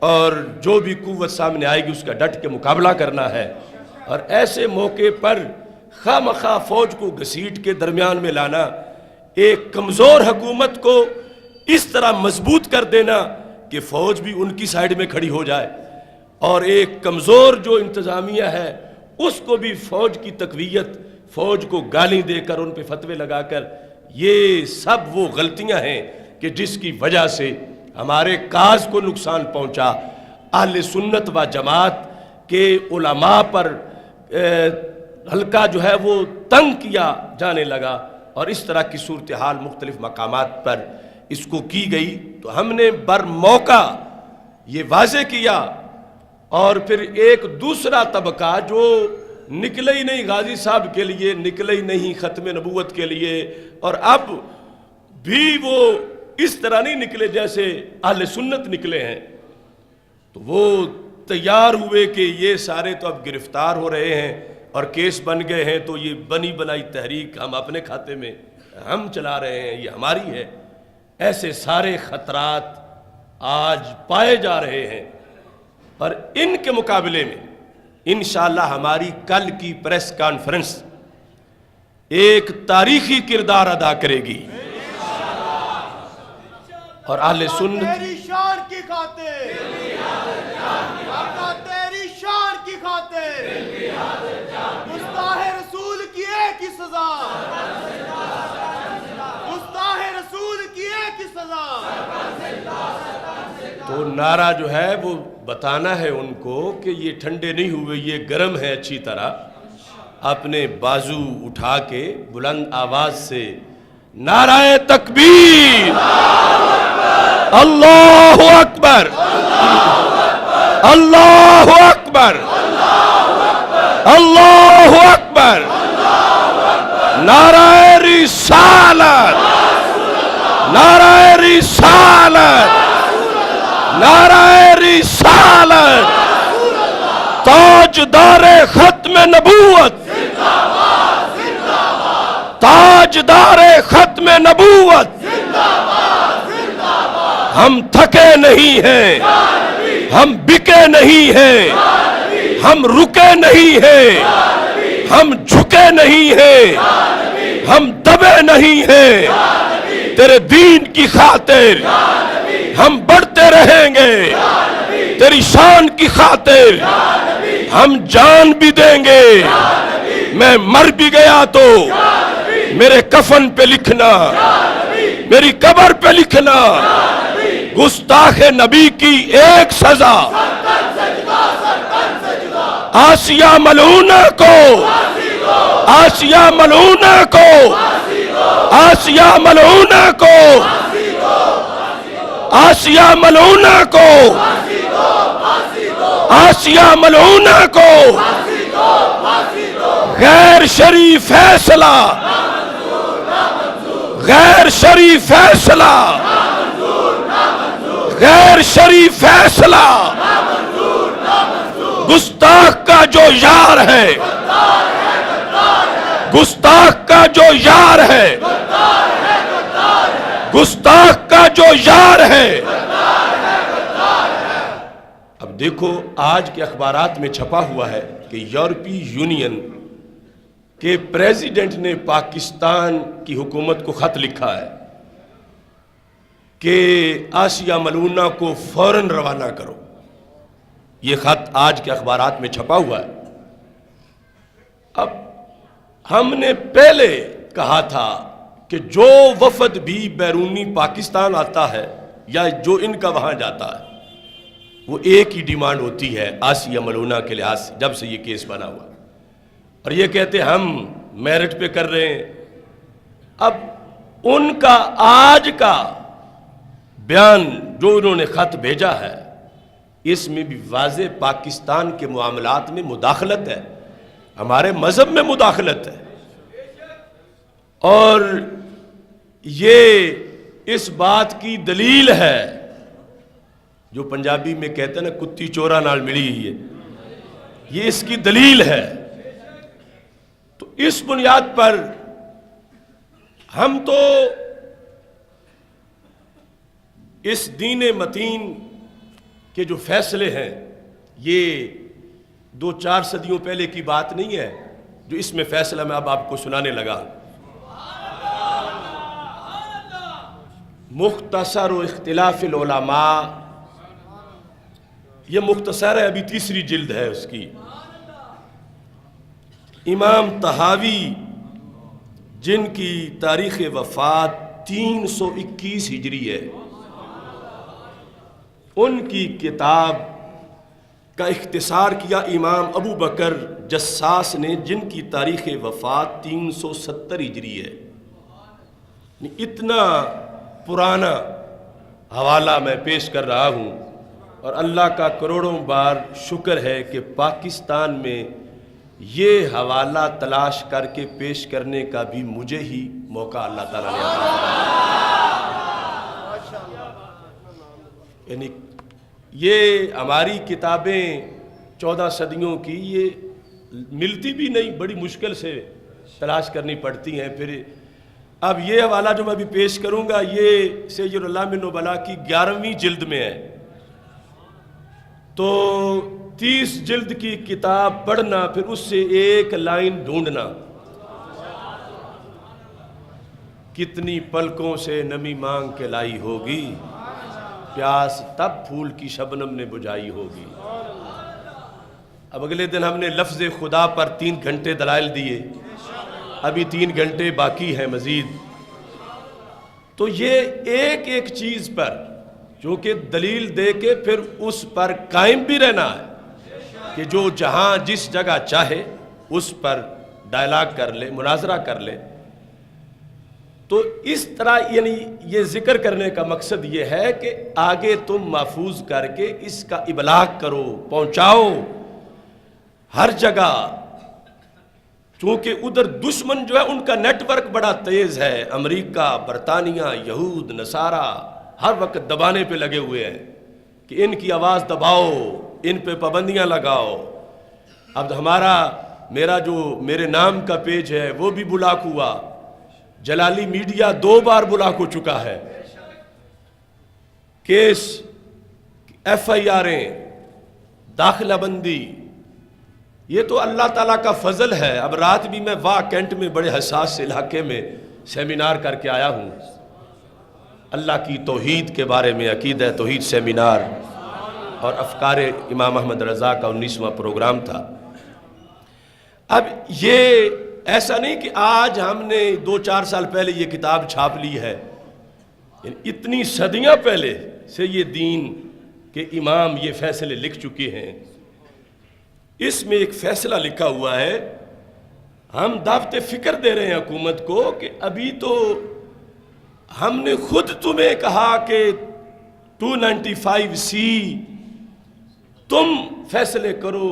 اور جو بھی قوت سامنے آئے گی اس کا ڈٹ کے مقابلہ کرنا ہے، اور ایسے موقع پر خواہ مخواہ فوج کو گھسیٹ کے درمیان میں لانا، ایک کمزور حکومت کو اس طرح مضبوط کر دینا کہ فوج بھی ان کی سائیڈ میں کھڑی ہو جائے، اور ایک کمزور جو انتظامیہ ہے اس کو بھی فوج کی تقویت، فوج کو گالی دے کر ان پہ فتوے لگا کر، یہ سب وہ غلطیاں ہیں کہ جس کی وجہ سے ہمارے کاز کو نقصان پہنچا۔ اہل سنت و جماعت کے علماء پر حلقہ جو ہے وہ تنگ کیا جانے لگا، اور اس طرح کی صورتحال مختلف مقامات پر اس کو کی گئی، تو ہم نے بر موقع یہ واضح کیا۔ اور پھر ایک دوسرا طبقہ جو نکلے ہی نہیں غازی صاحب کے لیے، نکلے ہی نہیں ختم نبوت کے لیے، اور اب بھی وہ اس طرح نہیں نکلے جیسے اہل سنت نکلے ہیں، تو وہ تیار ہوئے کہ یہ سارے تو اب گرفتار ہو رہے ہیں اور کیس بن گئے ہیں، تو یہ بنی بنائی تحریک ہم اپنے کھاتے میں ہم چلا رہے ہیں، یہ ہماری ہے۔ ایسے سارے خطرات آج پائے جا رہے ہیں، اور ان کے مقابلے میں انشاءاللہ ہماری کل کی پریس کانفرنس ایک تاریخی کردار ادا کرے گی، اور اہل سنت تیری شان کی خاطر، آقا تیری شان کی خاطر، گستاخ رسول کی ایک ہی سزا، گستاخ رسول کی ایک ہی سزا۔ تو نعرہ جو ہے وہ بتانا ہے ان کو کہ یہ ٹھنڈے نہیں ہوئے، یہ گرم ہے اچھی طرح۔ اپنے بازو اٹھا کے بلند آواز سے نعرہ تکبیر، اللہ اکبر، اللہ اکبر، اللہ اکبر، نعرہ رسالت، نعرہ رسالت، نعرہ رسالت، تاجدار ختم نبوت، تاجدار ختم نبوت۔ ہم تھکے نہیں ہیں، ہم بکے نہیں ہیں، ہم رکے نہیں ہیں، ہم جھکے نہیں ہیں، ہم دبے نہیں ہیں، تیرے دین کی خاطر ہم بڑھتے رہیں گے، تیری شان کی خاطر ہم جان بھی دیں گے۔ میں مر بھی گیا تو میرے کفن پہ لکھنا، میری قبر پہ لکھنا، گستاخ نبی کی ایک سزا، آسیہ ملعونہ کو، آسیہ ملعونہ کو، آسیہ ملعونہ کو، آسیہ ملعونہ کو، آسیہ ملعونہ کو، غیر شرعی فیصلہ، غیر شرعی فیصلہ، غیر شرعی فیصلہ، گستاخ کا جو یار ہے، گستاخ کا جو یار ہے، گستاخ کا جو یار ہے۔ اب دیکھو آج کے اخبارات میں چھپا ہوا ہے کہ یورپی یونین کے پریزیڈنٹ نے پاکستان کی حکومت کو خط لکھا ہے کہ آسیہ ملعونہ کو فوراً روانہ کرو۔ یہ خط آج کے اخبارات میں چھپا ہوا ہے۔ اب ہم نے پہلے کہا تھا کہ جو وفد بھی بیرونی پاکستان آتا ہے یا جو ان کا وہاں جاتا ہے، وہ ایک ہی ڈیمانڈ ہوتی ہے آسیہ ملعونہ کے لحاظ سے، جب سے یہ کیس بنا ہوا، اور یہ کہتے ہیں ہم میرٹ پہ کر رہے ہیں۔ اب ان کا آج کا بیان جو انہوں نے خط بھیجا ہے، اس میں بھی واضح پاکستان کے معاملات میں مداخلت ہے، ہمارے مذہب میں مداخلت ہے، اور یہ اس بات کی دلیل ہے جو پنجابی میں کہتے ہیں نا کتی چورا نال ملی ہوئی ہے، یہ اس کی دلیل ہے۔ تو اس بنیاد پر ہم تو اس دین متین کے جو فیصلے ہیں، یہ 2-4 صدیوں پہلے کی بات نہیں ہے جو اس میں فیصلہ میں اب آپ کو سنانے لگا۔ مختصر و اختلاف العلماء، یہ مختصر ہے، ابھی 3ری جلد ہے اس کی۔ امام طحاوی جن کی تاریخ وفات 321 ہجری ہے، ان کی کتاب کا اختصار کیا امام ابو بکر جساس نے، جن کی تاریخ وفات 370 ہجری ہے۔ اتنا پرانا حوالہ میں پیش کر رہا ہوں، اور اللہ کا کروڑوں بار شکر ہے کہ پاکستان میں یہ حوالہ تلاش کر کے پیش کرنے کا بھی مجھے ہی موقع اللہ تعالیٰ نے عطا فرمایا۔ یعنی یہ ہماری کتابیں 14 صدیوں کی یہ ملتی بھی نہیں، بڑی مشکل سے تلاش کرنی پڑتی ہیں۔ پھر اب یہ حوالہ جو میں ابھی پیش کروں گا یہ سید العلام نبلا کی 11ویں جلد میں ہے، تو 30 جلد کی کتاب پڑھنا، پھر اس سے ایک لائن ڈھونڈنا، کتنی پلکوں سے نمی مانگ کے لائی ہوگی، پیاس تب پھول کی شبنم نے بجھائی ہوگی۔ اب اگلے دن ہم نے لفظ خدا پر 3 گھنٹے دلائل دیے، ابھی 3 گھنٹے باقی ہیں مزید۔ تو یہ ایک ایک چیز پر چونکہ دلیل دے کے پھر اس پر قائم بھی رہنا ہے کہ جو جہاں جس جگہ چاہے اس پر ڈائلاگ کر لے، مناظرہ کر لے۔ تو اس طرح یعنی یہ ذکر کرنے کا مقصد یہ ہے کہ آگے تم محفوظ کر کے اس کا ابلاغ کرو، پہنچاؤ ہر جگہ، چونکہ ادھر دشمن جو ہے ان کا نیٹ ورک بڑا تیز ہے، امریکہ، برطانیہ، یہود، نصارہ ہر وقت دبانے پہ لگے ہوئے ہیں کہ ان کی آواز دباؤ، ان پہ پابندیاں لگاؤ۔ اب میرا جو میرے نام کا پیج ہے وہ بھی بلاک ہوا، جلالی میڈیا 2 بار بلاک ہو چکا ہے، کیس، FIRیں، داخلہ بندی، یہ تو اللہ تعالیٰ کا فضل ہے۔ اب رات بھی میں کینٹ میں بڑے حساس علاقے میں سیمینار کر کے آیا ہوں، اللہ کی توحید کے بارے میں عقیدہ توحید سیمینار، اور افکار امام احمد رضا کا 19واں پروگرام تھا۔ اب یہ ایسا نہیں کہ آج ہم نے 2-4 سال پہلے یہ کتاب چھاپ لی ہے، اتنی صدیاں پہلے سے یہ دین کے امام یہ فیصلے لکھ چکے ہیں۔ اس میں ایک فیصلہ لکھا ہوا ہے، ہم دعوت فکر دے رہے ہیں حکومت کو کہ ابھی تو ہم نے خود تمہیں کہا کہ 295C تم فیصلے کرو،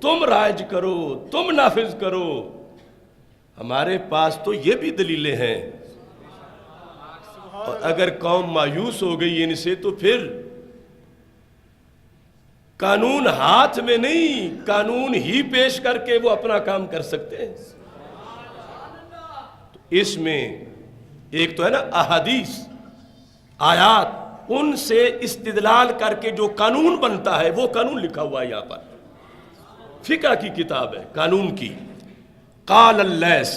تم رائج کرو، تم نافذ کرو۔ ہمارے پاس تو یہ بھی دلیلیں ہیں، اور اگر قوم مایوس ہو گئی ان سے تو پھر قانون ہاتھ میں نہیں، قانون ہی پیش کر کے وہ اپنا کام کر سکتے ہیں۔ تو اس میں ایک تو ہے نا احادیث، آیات، ان سے استدلال کر کے جو قانون بنتا ہے وہ قانون لکھا ہوا ہے یہاں پر، فقہ کی کتاب ہے قانون کی۔ قال اللیث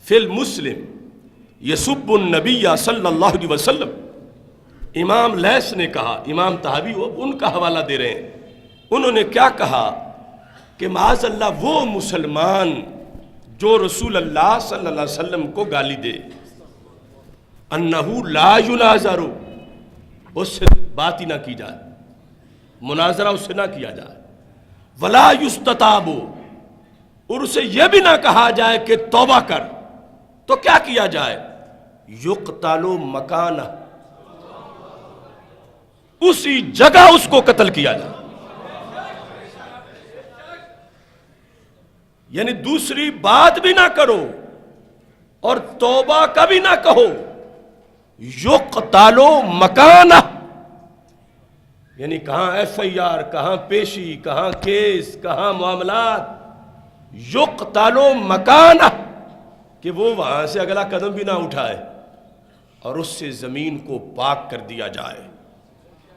فی المسلم یسب النبی صلی اللہ علیہ وسلم، امام لیث نے کہا، امام طحاوی وہ ان کا حوالہ دے رہے ہیں، انہوں نے کیا کہا کہ معاذ اللہ وہ مسلمان جو رسول اللہ صلی اللہ علیہ وسلم کو گالی دے، انہو لا یناظر، اس سے بات ہی نہ کی جائے، مناظرہ اس سے نہ کیا جائے، ولا یستتاب، اور اسے یہ بھی نہ کہا جائے کہ توبہ کر، تو کیا کیا جائے، یقتل مکانہ، اسی جگہ اس کو قتل کیا جائے۔ یعنی دوسری بات بھی نہ کرو اور توبہ کا بھی نہ کہو، یقتل مکانہ، یعنی کہاں FIR، کہاں پیشی، کہاں کیس، کہاں معاملات، یقتل مکانہ، کہ وہ وہاں سے اگلا قدم بھی نہ اٹھائے اور اس سے زمین کو پاک کر دیا جائے۔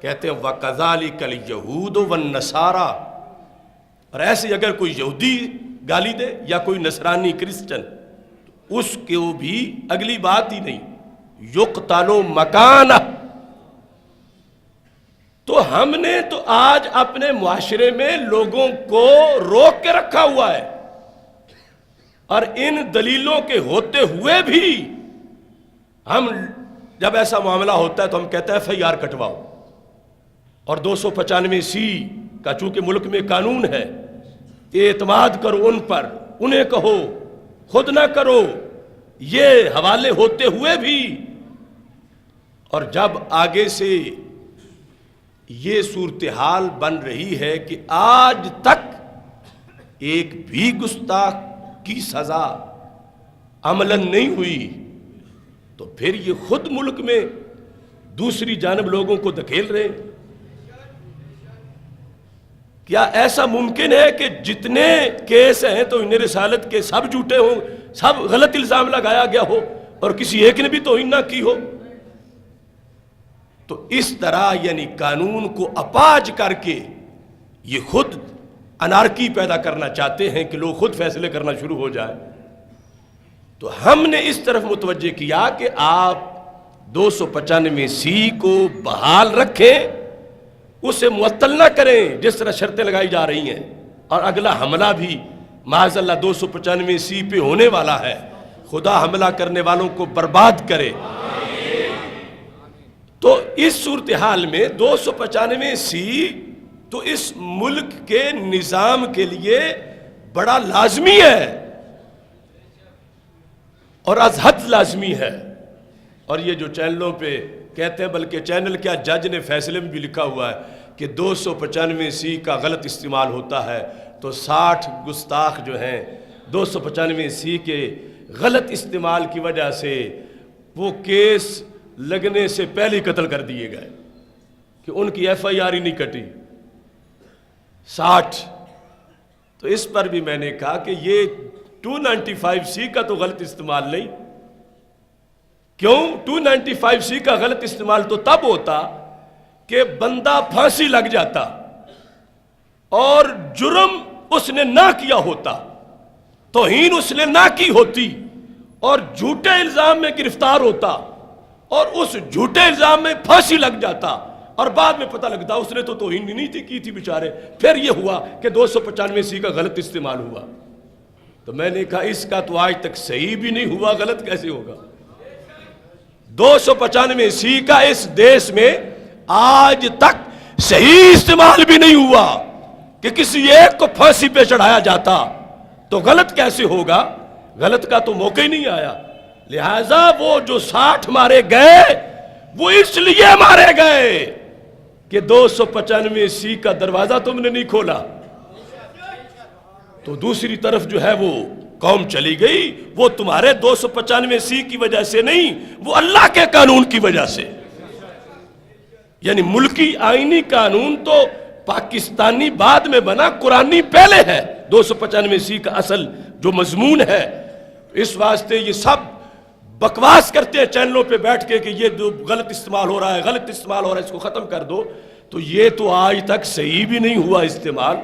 کہتے ہیں وَكَذَلِكَ الْيَهُودُ وَالنَّصَارَى، اور ایسے اگر کوئی یہودی گالی دے یا کوئی نصرانی کرسچن، اس کو بھی اگلی بات ہی نہیں، یقتل مکانہ۔ تو ہم نے تو آج اپنے معاشرے میں لوگوں کو روک کے رکھا ہوا ہے، اور ان دلیلوں کے ہوتے ہوئے بھی ہم جب ایسا معاملہ ہوتا ہے تو ہم کہتے ہیں FIR کٹواؤ، اور 295C کا چونکہ ملک میں قانون ہے، اعتماد کرو ان پر، انہیں کہو، خود نہ کرو، یہ حوالے ہوتے ہوئے بھی، اور جب آگے سے یہ صورتحال بن رہی ہے کہ آج تک ایک بھی گستاخ کی سزا عملاً نہیں ہوئی، تو پھر یہ خود ملک میں دوسری جانب لوگوں کو دھکیل رہے ہیں۔ کیا ایسا ممکن ہے کہ جتنے کیس ہیں تو انہیں رسالت کے سب جھوٹے ہوں، سب غلط الزام لگایا گیا ہو اور کسی ایک نے بھی توہین نہ کی ہو؟ تو اس طرح یعنی قانون کو اپاج کر کے یہ خود انارکی پیدا کرنا چاہتے ہیں کہ لوگ خود فیصلے کرنا شروع ہو جائیں۔ تو ہم نے اس طرف متوجہ کیا کہ آپ 295C کو بحال رکھیں، اسے معطل نہ کریں جس طرح شرطیں لگائی جا رہی ہیں، اور اگلا حملہ بھی معاذ اللہ 295C پہ ہونے والا ہے، خدا حملہ کرنے والوں کو برباد کرے۔ تو اس صورتحال میں 295C تو اس ملک کے نظام کے لیے بڑا لازمی ہے اور از حد لازمی ہے۔ اور یہ جو چینلوں پہ کہتے ہیں، بلکہ چینل کیا جج نے فیصلے میں بھی لکھا ہوا ہے کہ 295C کا غلط استعمال ہوتا ہے، تو 60 گستاخ جو ہیں 295C کے غلط استعمال کی وجہ سے وہ کیس لگنے سے پہلے قتل کر دیے گئے کہ ان کی FIR ہی نہیں کٹی 60۔ تو اس پر بھی میں نے کہا کہ یہ 295C کا تو غلط استعمال نہیں۔ کیوں 295C کا غلط استعمال تو تب ہوتا کہ بندہ پھانسی لگ جاتا اور جرم اس نے نہ کیا ہوتا، توہین اس نے نہ کی ہوتی، اور جھوٹے الزام میں گرفتار ہوتا اور اس جھوٹے الزام میں پھانسی لگ جاتا، اور بعد میں پتہ لگتا اس نے تو توہین نہیں تھی کی تھی بیچارے، پھر یہ ہوا کہ 295C کا غلط استعمال ہوا۔ تو میں نے کہا اس کا تو آج تک صحیح بھی نہیں ہوا، غلط کیسے ہوگا؟ 295C کا اس دیش میں آج تک صحیح استعمال بھی نہیں ہوا کہ کسی ایک کو پھانسی پہ چڑھایا جاتا، تو غلط کیسے ہوگا؟ غلط کا تو موقع ہی نہیں آیا۔ لہٰذا وہ جو 60 مارے گئے وہ اس لیے مارے گئے کہ 295C کا دروازہ تم نے نہیں کھولا۔ تو دوسری طرف جو ہے وہ قوم چلی گئی، وہ تمہارے 295C کی وجہ سے نہیں، وہ اللہ کے قانون کی وجہ سے۔ یعنی ملکی آئینی قانون تو پاکستانی بعد میں بنا، قرآنی پہلے ہے۔ 295C کا اصل جو مضمون ہے، اس واسطے یہ سب بکواس کرتے ہیں چینلوں پہ بیٹھ کے کہ یہ غلط استعمال ہو رہا ہے، غلط استعمال ہو رہا ہے، اس کو ختم کر دو۔ تو یہ تو آج تک صحیح بھی نہیں ہوا استعمال۔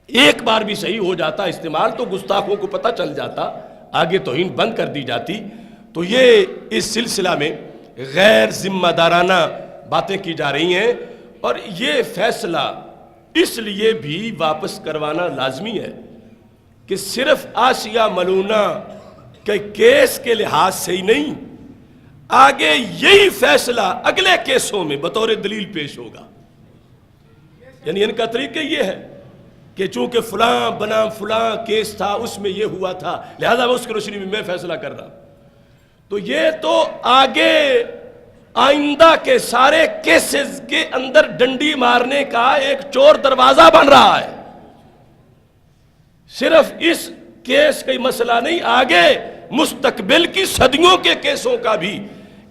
ایک بار بھی صحیح ہو جاتا استعمال تو گستاخوں کو پتہ چل جاتا، آگے توہین بند کر دی جاتی۔ تو یہ اس سلسلہ میں غیر ذمہ دارانہ باتیں کی جا رہی ہیں، اور یہ فیصلہ اس لیے بھی واپس کروانا لازمی ہے کہ صرف آسیہ ملونہ کے کیس کے لحاظ سے ہی نہیں، آگے یہی فیصلہ اگلے کیسوں میں بطور دلیل پیش ہوگا۔ یعنی ان کا طریقہ یہ ہے کہ چونکہ فلاں بنام فلاں کیس تھا، اس میں یہ ہوا تھا، لہذا میں اس کی روشنی میں فیصلہ کر رہا ہوں۔ تو یہ تو آگے آئندہ کے سارے کیسز کے اندر ڈنڈی مارنے کا ایک چور دروازہ بن رہا ہے۔ صرف اس کیس کا مسئلہ نہیں، آگے مستقبل کی صدیوں کے کیسوں کا بھی،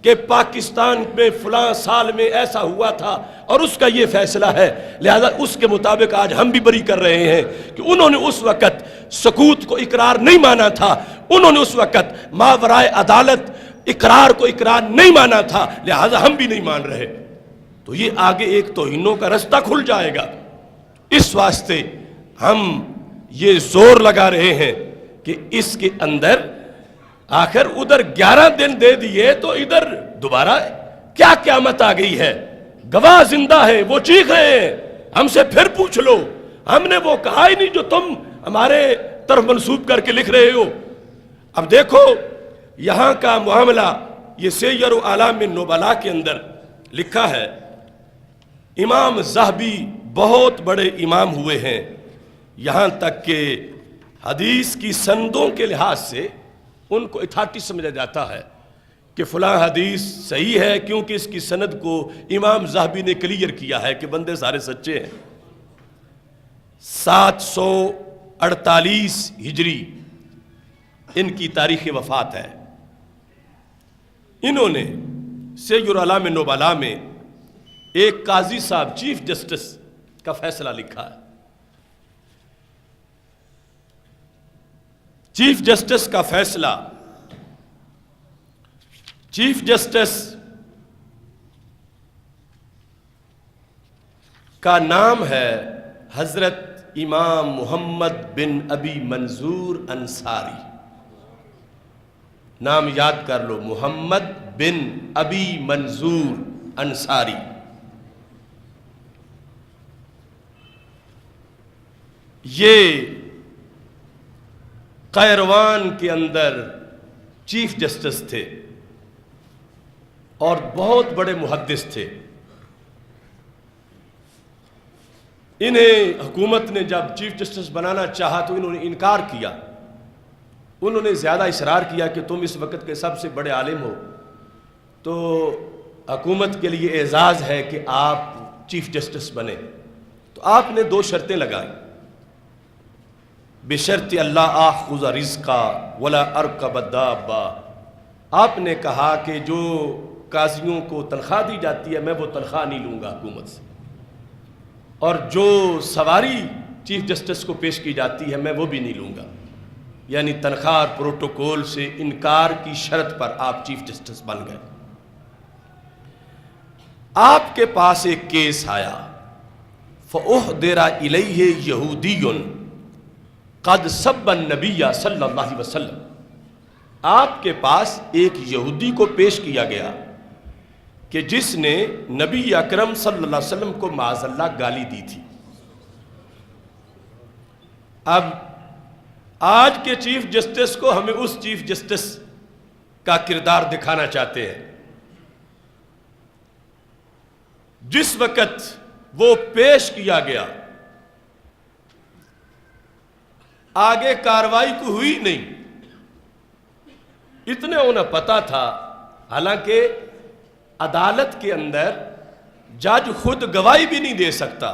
کہ پاکستان میں فلاں سال میں ایسا ہوا تھا اور اس کا یہ فیصلہ ہے، لہذا اس کے مطابق آج ہم بھی بری کر رہے ہیں کہ انہوں نے اس وقت سکوت کو اقرار نہیں مانا تھا، انہوں نے اس وقت ماورائے عدالت اقرار کو اقرار نہیں مانا تھا، لہذا ہم بھی نہیں مان رہے۔ تو یہ آگے ایک توہینوں کا رستہ کھل جائے گا۔ اس واسطے ہم یہ زور لگا رہے ہیں کہ اس کے اندر آخر ادھر 11 دن دے دیے تو ادھر دوبارہ کیا قیامت آ گئی ہے؟ گواہ زندہ ہے، وہ چیخ رہے ہیں، ہم سے پھر پوچھ لو، ہم نے وہ کہا ہی نہیں جو تم ہمارے طرف منسوب کر کے لکھ رہے ہو۔ اب دیکھو یہاں کا معاملہ، یہ سیر و اعلام النبلاء کے اندر لکھا ہے، امام ذہبی بہت بڑے امام ہوئے ہیں، یہاں تک کہ حدیث کی سندوں کے لحاظ سے ان کو اتھارٹی سمجھا جاتا ہے کہ فلاں حدیث صحیح ہے کیونکہ اس کی سند کو امام ذہبی نے کلیئر کیا ہے کہ بندے سارے سچے ہیں۔ 748 ہجری ان کی تاریخ وفات ہے۔ انہوں نے سید العلام نبلاء میں ایک قاضی صاحب چیف جسٹس کا فیصلہ لکھا ہے۔ چیف جسٹس کا فیصلہ، چیف جسٹس کا نام ہے حضرت امام محمد بن ابی منظور انصاری۔ نام یاد کر لو، محمد بن ابی منظور انصاری۔ یہ قیروان کے اندر چیف جسٹس تھے اور بہت بڑے محدث تھے۔ انہیں حکومت نے جب چیف جسٹس بنانا چاہا تو انہوں نے انکار کیا۔ انہوں نے زیادہ اصرار کیا کہ تم اس وقت کے سب سے بڑے عالم ہو، تو حکومت کے لیے اعزاز ہے کہ آپ چیف جسٹس بنے۔ تو آپ نے 2 شرطیں لگائیں، بشرط اللہ آخذ رزقا ولا ارکب الدابہ۔ آپ نے کہا کہ جو قاضیوں کو تنخواہ دی جاتی ہے میں وہ تنخواہ نہیں لوں گا حکومت سے، اور جو سواری چیف جسٹس کو پیش کی جاتی ہے میں وہ بھی نہیں لوں گا۔ یعنی تنخواہ اور پروٹوکول سے انکار کی شرط پر آپ چیف جسٹس بن گئے۔ آپ کے پاس ایک کیس آیا، فَأُحْضِرَ إِلَيْهِ يَهُودِيٌّ قَدْ سَبَّ النَّبِيَّ صلی اللہ علیہ وسلم۔ آپ کے پاس ایک یہودی کو پیش کیا گیا کہ جس نے نبی اکرم صلی اللہ علیہ وسلم کو معاذ اللہ گالی دی تھی۔ اب آج کے چیف جسٹس کو ہمیں اس چیف جسٹس کا کردار دکھانا چاہتے ہیں۔ جس وقت وہ پیش کیا گیا آگے کاروائی کو ہوئی نہیں، اتنے انہیں پتا تھا، حالانکہ عدالت کے اندر جج خود گواہی بھی نہیں دے سکتا،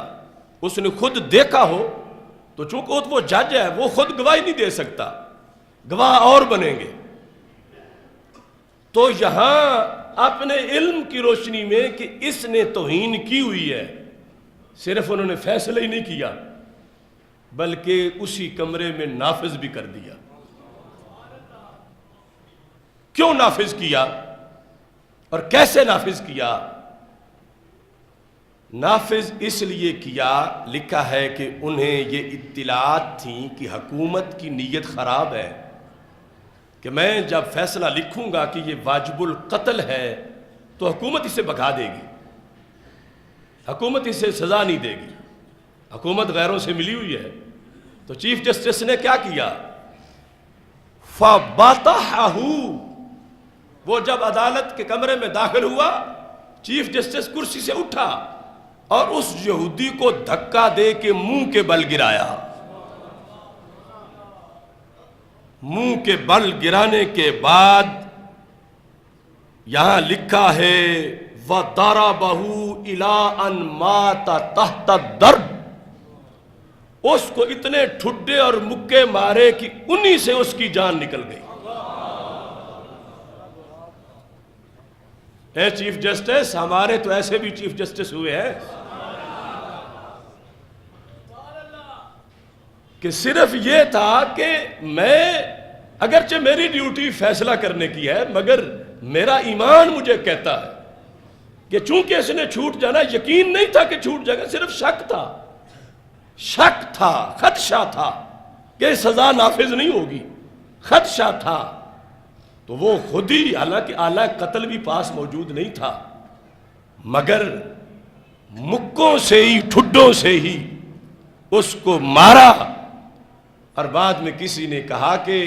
اس نے خود دیکھا ہو تو چونکہ وہ جج ہے وہ خود گواہی نہیں دے سکتا، گواہ اور بنیں گے۔ تو یہاں اپنے علم کی روشنی میں کہ اس نے توہین کی ہوئی ہے، صرف انہوں نے فیصلہ ہی نہیں کیا بلکہ اسی کمرے میں نافذ بھی کر دیا۔ کیوں نافذ کیا اور کیسے نافذ کیا؟ نافذ اس لیے کیا، لکھا ہے کہ انہیں یہ اطلاعات تھیں کہ حکومت کی نیت خراب ہے، کہ میں جب فیصلہ لکھوں گا کہ یہ واجب القتل ہے تو حکومت اسے بھگا دے گی، حکومت اسے سزا نہیں دے گی، حکومت غیروں سے ملی ہوئی ہے۔ تو چیف جسٹس نے کیا کیا؟ فَبَطَحَهُ، وہ جب عدالت کے کمرے میں داخل ہوا چیف جسٹس کرسی سے اٹھا اور اس یہودی کو دھکا دے کے منہ کے بل گرایا۔ منہ کے بل گرانے کے بعد یہاں لکھا ہے وَضَرَبَهُ إِلَىٰ أَن مَاتَ تَحْتَ الدَّرْبِ، اس کو اتنے ٹھڈے اور مکے مارے کہ انہی سے اس کی جان نکل گئی۔ اے چیف جسٹس، ہمارے تو ایسے بھی چیف جسٹس ہوئے ہیں کہ صرف یہ تھا کہ میں، اگرچہ میری ڈیوٹی فیصلہ کرنے کی ہے مگر میرا ایمان مجھے کہتا ہے کہ چونکہ اس نے چھوٹ جانا، یقین نہیں تھا کہ چھوٹ جائے گا، صرف شک تھا، خدشہ تھا کہ سزا نافذ نہیں ہوگی، خدشہ تھا، تو وہ خود ہی، حالانکہ آلہ قتل بھی پاس موجود نہیں تھا، مگر مکوں سے ہی، ٹھڈوں سے ہی اس کو مارا۔ اور بعد میں کسی نے کہا کہ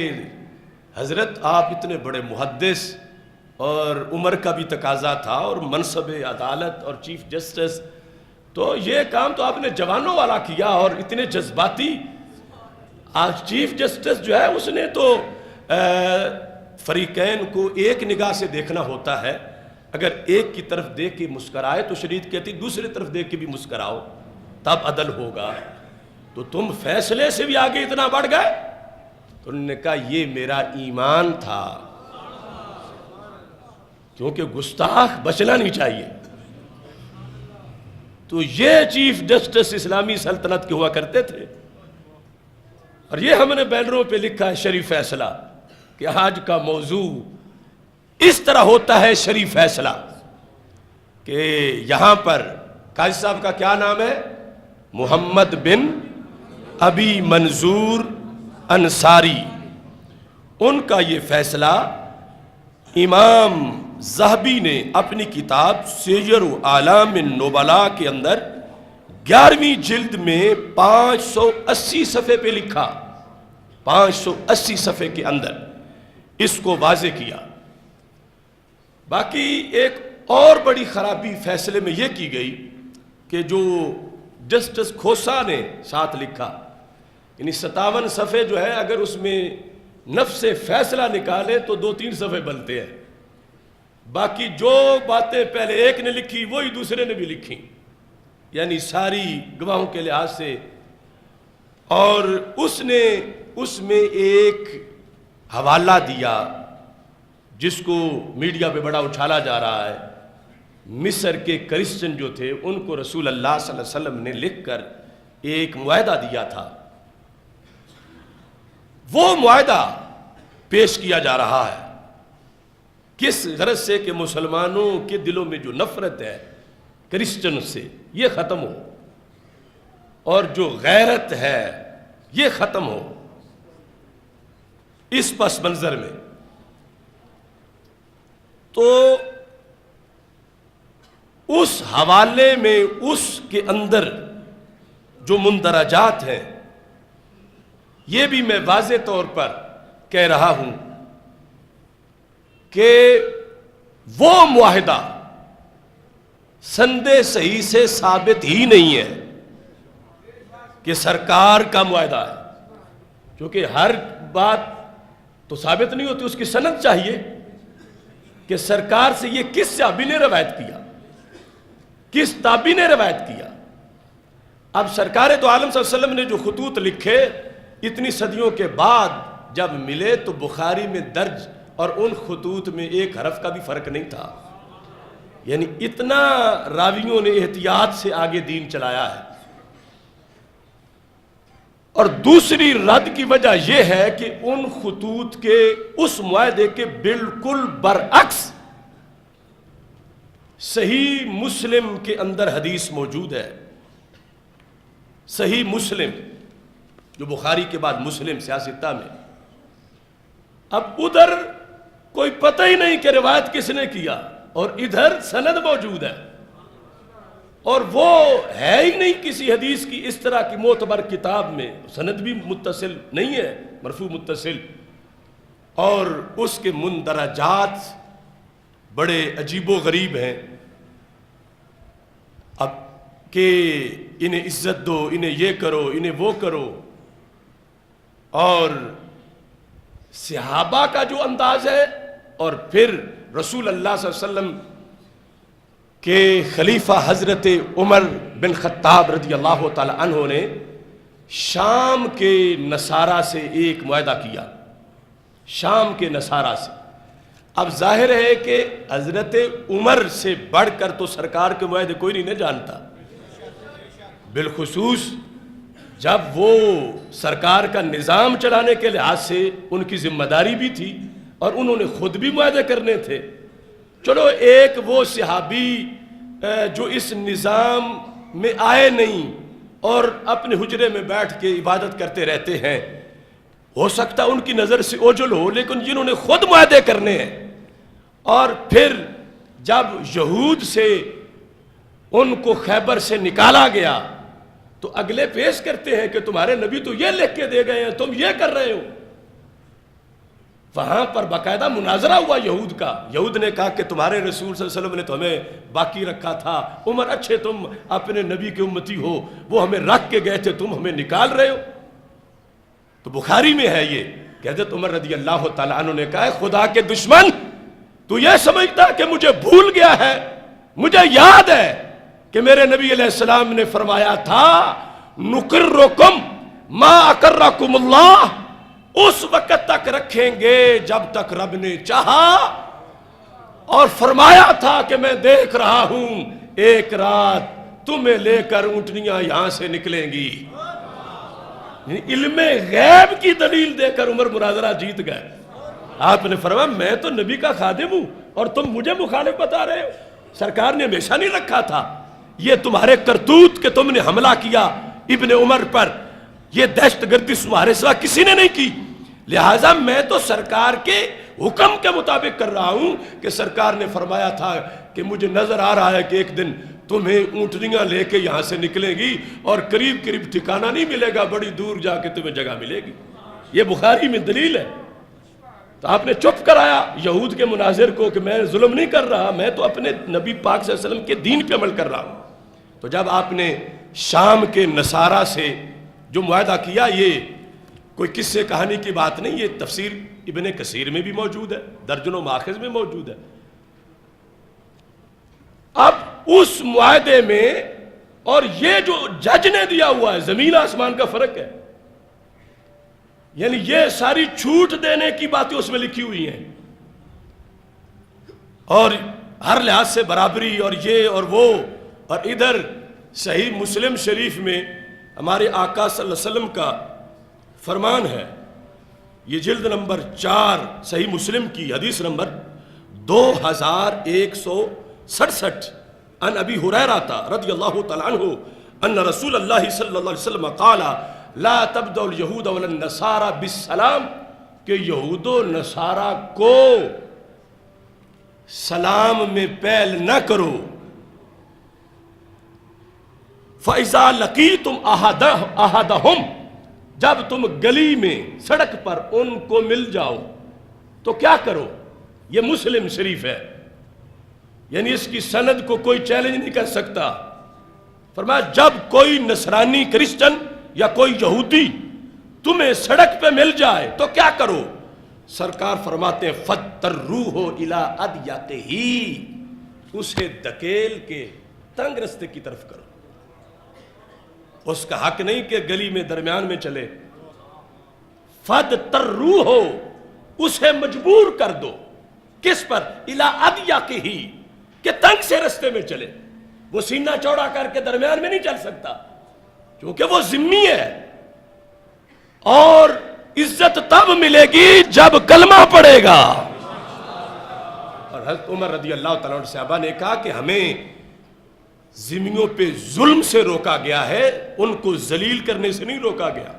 حضرت آپ اتنے بڑے محدث، اور عمر کا بھی تقاضا تھا اور منصب عدالت اور چیف جسٹس، تو یہ کام تو آپ نے جوانوں والا کیا اور اتنے جذباتی۔ آج چیف جسٹس جو ہے اس نے تو فریقین کو ایک نگاہ سے دیکھنا ہوتا ہے. اگر ایک کی طرف دیکھ کے مسکرائے تو شریعت کہتی دوسری طرف دیکھ کے بھی مسکراؤ, تب عدل ہوگا. تو تم فیصلے سے بھی آگے اتنا بڑھ گئے. تو انہوں نے کہا یہ میرا ایمان تھا, کیونکہ گستاخ بچنا نہیں چاہیے. تو یہ چیف جسٹس اسلامی سلطنت کے ہوا کرتے تھے, اور یہ ہم نے بینروں پہ لکھا ہے شریف فیصلہ, کہ آج کا موضوع اس طرح ہوتا ہے شریف فیصلہ, کہ یہاں پر قاضی صاحب کا کیا نام ہے؟ محمد بن ابی منظور انصاری. ان کا یہ فیصلہ امام ذہبی نے اپنی کتاب سیر اعلام النبلاء کے اندر 11ویں جلد میں 580 صفحے پہ لکھا. 580 صفحے کے اندر اس کو واضح کیا. باقی ایک اور بڑی خرابی فیصلے میں یہ کی گئی کہ جو جسٹس کھوسا نے ساتھ لکھا, یعنی 57 صفحے جو ہے, اگر اس میں نفس فیصلہ نکالے تو 2-3 صفحے بنتے ہیں. باقی جو باتیں پہلے ایک نے لکھی وہی دوسرے نے بھی لکھی, یعنی ساری گواہوں کے لحاظ سے. اور اس نے اس میں ایک حوالہ دیا جس کو میڈیا پہ بڑا اچھالا جا رہا ہے. مصر کے کرسچن جو تھے ان کو رسول اللہ صلی اللہ علیہ وسلم نے لکھ کر ایک معاہدہ دیا تھا. وہ معاہدہ پیش کیا جا رہا ہے. کس غرض سے؟ کہ مسلمانوں کے دلوں میں جو نفرت ہے کرسچن سے یہ ختم ہو, اور جو غیرت ہے یہ ختم ہو. اس پس منظر میں تو اس حوالے میں اس کے اندر جو مندرجات ہیں یہ بھی میں واضح طور پر کہہ رہا ہوں کہ وہ معاہدہ سند صحیح سے ثابت ہی نہیں ہے کہ سرکار کا معاہدہ ہے, کیونکہ ہر بات تو ثابت نہیں ہوتی, اس کی سند چاہیے کہ سرکار سے یہ کس صحابی نے روایت کیا, کس تابعی نے روایت کیا. اب سرکار تو عالم صلی اللہ علیہ وسلم نے جو خطوط لکھے اتنی صدیوں کے بعد جب ملے تو بخاری میں درج اور ان خطوط میں ایک حرف کا بھی فرق نہیں تھا. یعنی اتنا راویوں نے احتیاط سے آگے دین چلایا ہے. اور دوسری رد کی وجہ یہ ہے کہ ان خطوط کے اس معاہدے کے بالکل برعکس صحیح مسلم کے اندر حدیث موجود ہے. صحیح مسلم جو بخاری کے بعد مسلم سیاستہ میں, اب ادھر کوئی پتہ ہی نہیں کہ روایت کس نے کیا, اور ادھر سند موجود ہے, اور وہ ہے ہی نہیں کسی حدیث کی اس طرح کی معتبر کتاب میں, سند بھی متصل نہیں ہے, مرفوع متصل. اور اس کے مندرجات بڑے عجیب و غریب ہیں. اب کہ انہیں عزت دو, انہیں یہ کرو, انہیں وہ کرو, اور صحابہ کا جو انداز ہے, اور پھر رسول اللہ صلی اللہ علیہ وسلم کہ خلیفہ حضرت عمر بن خطاب رضی اللہ تعالی عنہ نے شام کے نصارہ سے ایک معاہدہ کیا, شام کے نصارہ سے. اب ظاہر ہے کہ حضرت عمر سے بڑھ کر تو سرکار کے معاہدے کوئی نہیں جانتا, بالخصوص جب وہ سرکار کا نظام چلانے کے لحاظ سے ان کی ذمہ داری بھی تھی اور انہوں نے خود بھی معاہدے کرنے تھے. چلو ایک وہ صحابی جو اس نظام میں آئے نہیں اور اپنے حجرے میں بیٹھ کے عبادت کرتے رہتے ہیں, ہو سکتا ان کی نظر سے اوجھل ہو, لیکن جنہوں نے خود معاہدے کرنے ہیں, اور پھر جب یہود سے ان کو خیبر سے نکالا گیا تو اگلے پیش کرتے ہیں کہ تمہارے نبی تو یہ لکھ کے دے گئے ہیں, تم یہ کر رہے ہو. وہاں پر باقاعدہ مناظرہ ہوا یہود کا. یہود نے کہا کہ تمہارے رسول صلی اللہ علیہ وسلم نے تو ہمیں باقی رکھا تھا, عمر اچھے تم اپنے نبی کے امتی ہو, وہ ہمیں رکھ کے گئے تھے, تم ہمیں نکال رہے ہو. تو بخاری میں ہے یہ کہ حضرت عمر رضی اللہ تعالیٰ عنہ نے کہا ہے خدا کے دشمن تو یہ سمجھتا کہ مجھے بھول گیا ہے؟ مجھے یاد ہے کہ میرے نبی علیہ السلام نے فرمایا تھا نقرکم ما اقرکم اللہ، اس وقت تک رکھیں گے جب تک رب نے چاہا، اور فرمایا تھا کہ میں دیکھ رہا ہوں ایک رات تمہیں لے کر اونٹنیاں یہاں سے نکلیں گی۔ علم غیب کی دلیل دے کر عمر مناظرہ جیت گئے۔ آپ نے فرمایا میں تو نبی کا خادم ہوں اور تم مجھے مخالف بتا رہے ہو؟ سرکار نے ہمیشہ نہیں رکھا تھا یہ تمہارے کرتوت کہ تم نے حملہ کیا ابن عمر پر، یہ دہشت گردی تمہارے سوا کسی نے نہیں کی، لہٰذا میں تو سرکار کے حکم کے مطابق کر رہا ہوں کہ سرکار نے فرمایا تھا کہ مجھے نظر آ رہا ہے کہ ایک دن تمہیں اونٹنیاں لے کے یہاں سے نکلیں گی اور قریب قریب ٹھکانہ نہیں ملے گا، بڑی دور جا کے تمہیں جگہ ملے گی۔ یہ بخاری میں دلیل ہے۔ تو آپ نے چپ کرایا یہود کے مناظر کو کہ میں ظلم نہیں کر رہا، میں تو اپنے نبی پاک صلی اللہ علیہ وسلم کے دین پہ عمل کر رہا ہوں۔ تو جب آپ نے شام کے نصارہ سے جو معاہدہ کیا، یہ کوئی قصے کہانی کی بات نہیں، یہ تفسیر ابن کثیر میں بھی موجود ہے، درجنوں ماخذ میں موجود ہے۔ اب اس معاہدے میں اور یہ جو جج نے دیا ہوا ہے، زمین آسمان کا فرق ہے، یعنی یہ ساری چھوٹ دینے کی باتیں اس میں لکھی ہوئی ہیں، اور ہر لحاظ سے برابری اور یہ اور وہ، اور ادھر صحیح مسلم شریف میں ہمارے آقا صلی اللہ علیہ وسلم کا فرمان ہے، یہ جلد نمبر 4 صحیح مسلم کی حدیث نمبر 2167، ان ابی ہریرہ رضی اللہ تعالیٰ عنہ ان رسول اللہ صلی اللہ علیہ وسلم قال لا تبدأ اليہود ولا النصارى بالسلام، کہ یہود و نصارہ کو سلام میں پہل نہ کرو۔ فَإِذَا لَقِيتُمْ أَحَدَهُمْ، جب تم گلی میں سڑک پر ان کو مل جاؤ تو کیا کرو؟ یہ مسلم شریف ہے، یعنی اس کی سند کو کوئی چیلنج نہیں کر سکتا۔ فرمایا جب کوئی نصرانی کرسچن یا کوئی یہودی تمہیں سڑک پہ مل جائے تو کیا کرو؟ سرکار فرماتے ہیں فَتَّرُّوهُ إِلَىٰ أَدْيَتِهِ، اسے دھکیل کے تنگ رستے کی طرف کرو۔ اس کا حق نہیں کہ گلی میں درمیان میں چلے، فَتَّرُّوهُ، اسے مجبور کر دو، کس پر؟ إِلَىٰ أَدْيَتِهِ، کہ تنگ سے رستے میں چلے۔ وہ سینہ چوڑا کر کے درمیان میں نہیں چل سکتا کیونکہ وہ ذمی ہے، اور عزت تب ملے گی جب کلمہ پڑے گا۔ اور حضرت عمر رضی اللہ تعالیٰ عنہ صحابہ نے کہا کہ ہمیں ذمیوں پہ ظلم سے روکا گیا ہے، ان کو ذلیل کرنے سے نہیں روکا گیا۔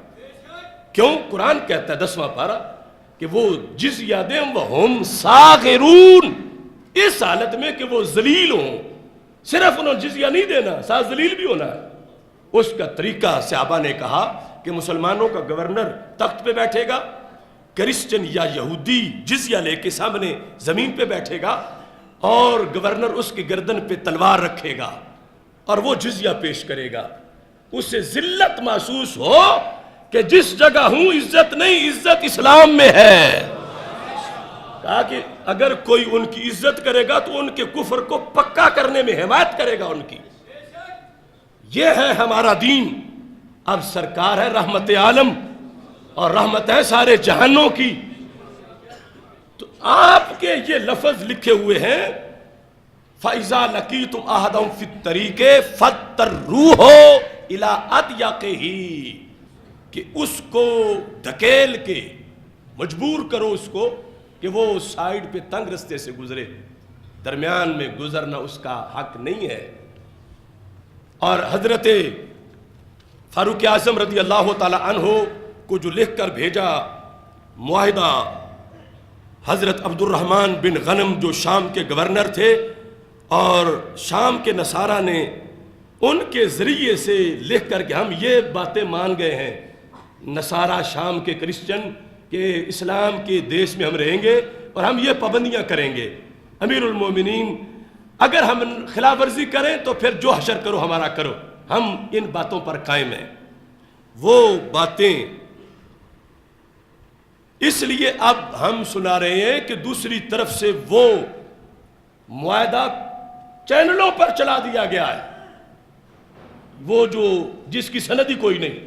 کیوں؟ قرآن کہتا ہے 10واں پارہ کہ وہ جزیہ دیں وہم صاغرون، اس حالت میں کہ وہ ذلیل ہوں، صرف انہوں نے جزیہ نہیں دینا، ساتھ ذلیل بھی ہونا ہے۔ اس کا طریقہ صحابہ نے کہا کہ مسلمانوں کا گورنر تخت پہ بیٹھے گا، کرسچن یا یہودی جزیہ لے کے سامنے زمین پہ بیٹھے گا، اور گورنر اس کی گردن پہ تلوار رکھے گا اور وہ جزیہ پیش کرے گا۔ اسے ذلت محسوس ہو کہ جس جگہ ہوں عزت نہیں، عزت اسلام میں ہے۔ کہا کہ اگر کوئی ان کی عزت کرے گا تو ان کے کفر کو پکا کرنے میں حمایت کرے گا ان کی۔ یہ ہے ہمارا دین۔ اب سرکار ہے رحمت عالم اور رحمت ہے سارے جہانوں کی، تو آپ کے یہ لفظ لکھے ہوئے ہیں فَإِذَا لَقِيتُمْ أَحَدَهُمْ فِي الطَّرِيقِ فَاتَّرُّوهُ إِلَىٰ أَدْيَقِهِ، کہ اس کو دھکیل کے مجبور کرو اس کو کہ وہ سائیڈ پہ تنگ رستے سے گزرے، درمیان میں گزرنا اس کا حق نہیں ہے۔ اور حضرت فاروق اعظم رضی اللہ تعالی عنہ کو جو لکھ کر بھیجا معاہدہ، حضرت عبد الرحمن بن غنم جو شام کے گورنر تھے، اور شام کے نصارہ نے ان کے ذریعے سے لکھ کر کہ ہم یہ باتیں مان گئے ہیں، نصارہ شام کے کرسچن، کہ اسلام کے دیش میں ہم رہیں گے اور ہم یہ پابندیاں کریں گے، امیر المومنین اگر ہم خلاف ورزی کریں تو پھر جو حشر کرو ہمارا کرو، ہم ان باتوں پر قائم ہیں۔ وہ باتیں اس لیے اب ہم سنا رہے ہیں کہ دوسری طرف سے وہ معاہدہ چینلوں پر چلا دیا گیا ہے، وہ جو جس کی سند ہی کوئی نہیں،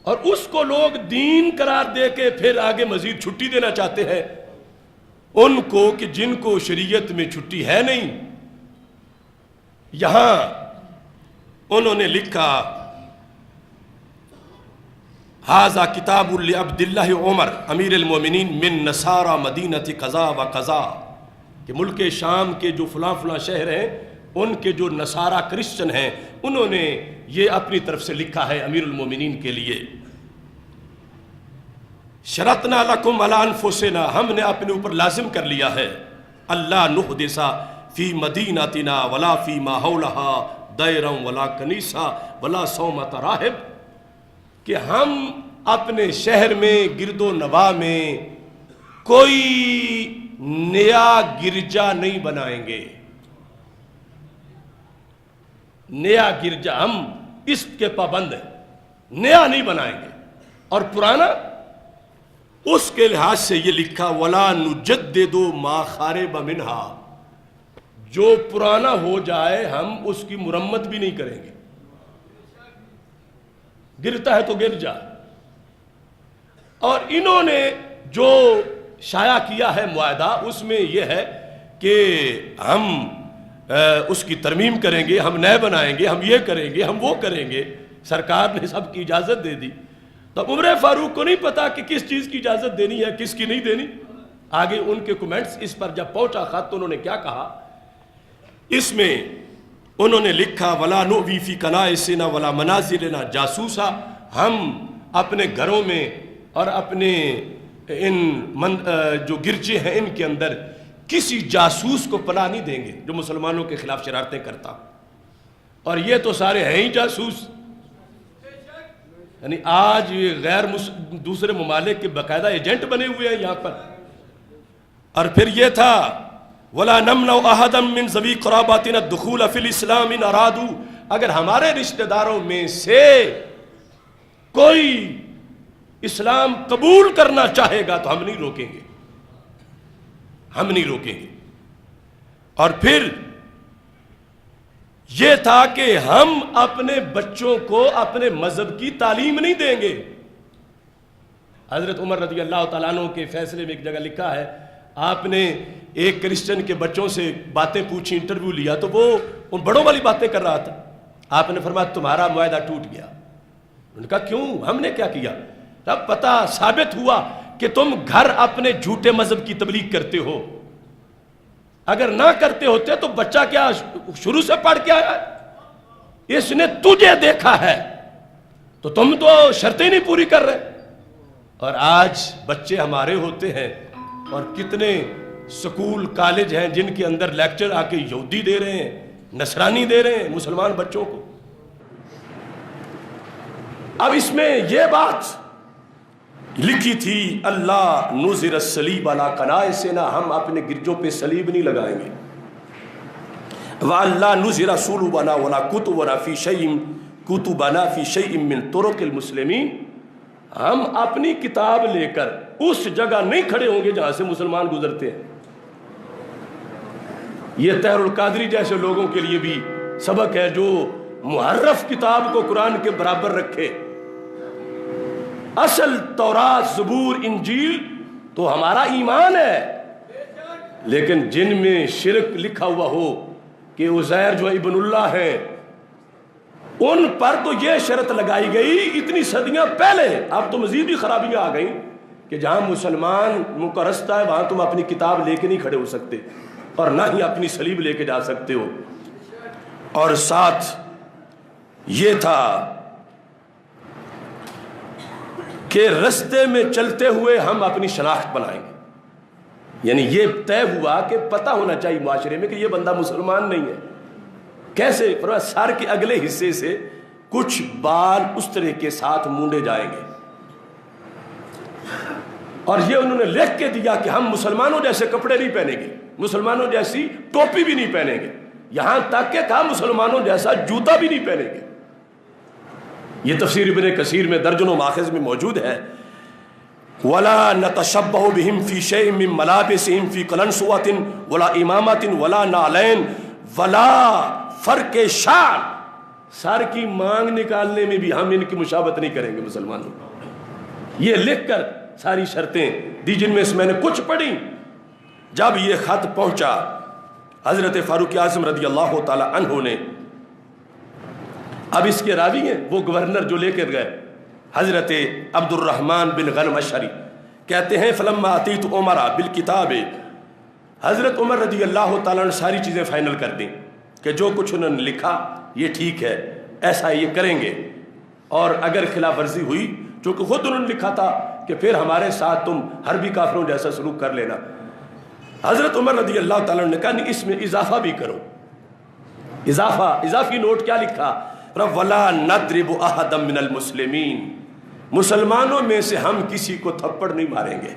اور اس کو لوگ دین قرار دے کے پھر آگے مزید چھٹی دینا چاہتے ہیں ان کو کہ جن کو شریعت میں چھٹی ہے نہیں۔ یہاں انہوں نے لکھا ھذا کتاب لعبد اللہ عمر امیر المومنین من نصارى مدینۃ قضا و قضا، کہ ملک شام کے جو فلاں فلاں شہر ہیں ان کے جو نصارہ کرسچن ہیں انہوں نے یہ اپنی طرف سے لکھا ہے امیر المومنین کے لیے۔ شرطنا لکم علی انفسنا، ہم نے اپنے اوپر لازم کر لیا ہے، اللہ نحدث فی مدینتنا ولا فی ما حولہا دیرا ولا کنیسہ ولا صومۃ راہب، کہ ہم اپنے شہر میں گرد و نواح میں کوئی نیا گرجا نہیں بنائیں گے، نیا گرجا ہم اس کے پابند ہیں، نیا نہیں بنائیں گے، اور پرانا اس کے لحاظ سے یہ لکھا ولا نجدد ما خارب منہا، جو پرانا ہو جائے ہم اس کی مرمت بھی نہیں کریں گے، گرتا ہے تو گر جا۔ اور انہوں نے جو شائع کیا ہے معاہدہ اس میں یہ ہے کہ ہم اس کی ترمیم کریں گے، ہم نئے بنائیں گے، ہم یہ کریں گے، ہم وہ کریں گے، سرکار نے سب کی اجازت دے دی۔ تو عمر فاروق کو نہیں پتا کہ کس چیز کی اجازت دینی ہے کس کی نہیں دینی۔ آگے ان کے کمنٹس اس پر جب پہنچا خط تو انہوں نے کیا کہا، اس میں انہوں نے لکھا ولا نؤوی فی کنائسنا ولا منازلنا جاسوسا، ہم اپنے گھروں میں اور اپنے ان جو گرجے ہیں ان کے اندر کسی جاسوس کو پناہ نہیں دیں گے جو مسلمانوں کے خلاف شرارتیں کرتا، اور یہ تو سارے ہیں ہی جاسوس، یعنی آج یہ غیر دوسرے ممالک کے باقاعدہ ایجنٹ بنے ہوئے ہیں یہاں پر۔ اور پھر یہ تھا وَلَا نَمْنَعُ أَحَدًا مِّن ذَوِي قَرَابَاتِنَا الدُّخُولَ فِي الْإِسْلَامِ إِنْ أَرَادُوا، اگر ہمارے رشتہ داروں میں سے کوئی اسلام قبول کرنا چاہے گا تو ہم نہیں روکیں گے، ہم نہیں روکیں گے۔ اور پھر یہ تھا کہ ہم اپنے بچوں کو اپنے مذہب کی تعلیم نہیں دیں گے۔ حضرت عمر رضی اللہ تعالیٰ عنہ کے فیصلے میں ایک جگہ لکھا ہے، آپ نے ایک کرسچن کے بچوں سے باتیں پوچھی، انٹرویو لیا تو وہ ان بڑوں والی باتیں کر رہا تھا۔ آپ نے فرمایا تمہارا معاہدہ ٹوٹ گیا۔ انہوں نے کہا کیوں، ہم نے کیا کیا؟ تب پتہ ثابت ہوا کہ تم گھر اپنے جھوٹے مذہب کی تبلیغ کرتے ہو، اگر نہ کرتے ہوتے تو بچہ کیا شروع سے پڑھ کے آیا ہے؟ اس نے تجھے دیکھا ہے تو تم تو شرطیں نہیں پوری کر رہے۔ اور آج بچے ہمارے ہوتے ہیں اور کتنے سکول کالج ہیں جن کے اندر لیکچر آ کے یہودی دے رہے ہیں، نصرانی دے رہے ہیں مسلمان بچوں کو۔ اب اس میں یہ بات لکھی تھی اللہ نظر الصلیب علی کنائسنا، ہم اپنے گرجوں پہ صلیب نہیں لگائیں گے، وَأَلَّا نُزِرَ صُلُوبَنَا وَلَا كُتُبَنَا فِي شَيْءٍ كُتُبَنَا فِي شَيْءٍ مِّن طُرُقِ الْمُسْلِمِينَ، ہم اپنی کتاب لے کر اس جگہ نہیں کھڑے ہوں گے جہاں سے مسلمان گزرتے ہیں۔ یہ طاہر القادری جیسے لوگوں کے لیے بھی سبق ہے جو محرف کتاب کو قرآن کے برابر رکھے۔ اصل تورات زبور انجیل تو ہمارا ایمان ہے، لیکن جن میں شرک لکھا ہوا ہو کہ عزیر جو ابن اللہ ہے، ان پر تو یہ شرط لگائی گئی اتنی صدیاں پہلے۔ اب تو مزید بھی خرابیاں آ گئیں کہ جہاں مسلمان کا رستہ ہے وہاں تم اپنی کتاب لے کے نہیں کھڑے ہو سکتے اور نہ ہی اپنی صلیب لے کے جا سکتے ہو۔ اور ساتھ یہ تھا کہ رستے میں چلتے ہوئے ہم اپنی شناخت بنائیں گے، یعنی یہ طے ہوا کہ پتہ ہونا چاہیے معاشرے میں کہ یہ بندہ مسلمان نہیں ہے۔ کیسے؟ سر کے اگلے حصے سے کچھ بال اس طرح کے ساتھ مونڈے جائیں گے، اور یہ انہوں نے لکھ کے دیا کہ ہم مسلمانوں جیسے کپڑے نہیں پہنیں گے، مسلمانوں جیسی ٹوپی بھی نہیں پہنیں گے، یہاں تک کہ کہا مسلمانوں جیسا جوتا بھی نہیں پہنیں گے۔ یہ تفسیر ابن کثیر میں درجنوں ماخذ میں موجود ہے ولا نتشبہ بہم فی شیء من ملابسہم فی قلنسوۃ ولا امامۃ ولا نعلین ولا فرق شعر، سر کی مانگ نکالنے میں بھی ہم ان کی مشابہت نہیں کریں گے مسلمانوں. یہ لکھ کر ساری شرطیں دی، جن میں سے میں نے کچھ پڑھی. جب یہ خط پہنچا حضرت فاروق اعظم رضی اللہ تعالی عنہ نے، اب اس کے راوی ہیں وہ گورنر جو لے کر گئے حضرت عبد الرحمن بن غنم اشعری، کہتے ہیں فلما اتیت عمر بالکتاب، حضرت عمر رضی اللہ تعالیٰ نے ساری چیزیں فائنل کر دیں کہ جو کچھ انہوں نے لکھا یہ ٹھیک ہے، ایسا یہ کریں گے، اور اگر خلاف ورزی ہوئی، چونکہ خود انہوں نے لکھا تھا کہ پھر ہمارے ساتھ تم حربی کافروں جیسا سلوک کر لینا. حضرت عمر رضی اللہ تعالیٰ نے کہا نہیں، اس میں اضافہ بھی کرو. اضافی نوٹ کیا لکھا؟ وَلَا نَضْرِبُ أَحَدًا مِّنَ الْمُسْلِمِينَ، مسلمانوں میں سے ہم کسی کو تھپڑ نہیں ماریں گے.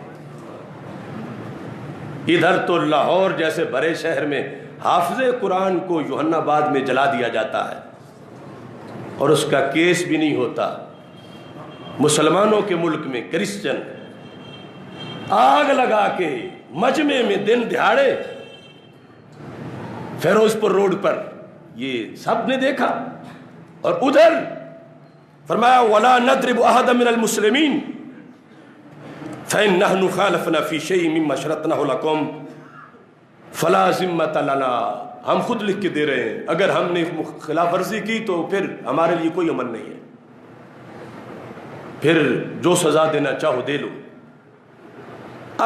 ادھر تو لاہور جیسے بڑے شہر میں حافظ قرآن کو یوحنا آباد میں جلا دیا جاتا ہے اور اس کا کیس بھی نہیں ہوتا. مسلمانوں کے ملک میں کرسچن آگ لگا کے مجمع میں دن دہاڑے فیروز پور روڈ پر، یہ سب نے دیکھا. اور ادھر فرمایا وَلَا نَضْرِبُ أَحَدًا مِّنَ الْمُسْلِمِينَ فَإِن نَحْنُ خَالَفْنَا فِي شَيْءٍ مِّمَّا شَرَطْنَاهُ لَكُمْ فَلَا ذِمَّةَ لَنَا، ہم خود لکھ کے دے رہے ہیں، اگر ہم نے خلاف ورزی کی تو پھر ہمارے لیے کوئی امن نہیں ہے، پھر جو سزا دینا چاہو دے لو.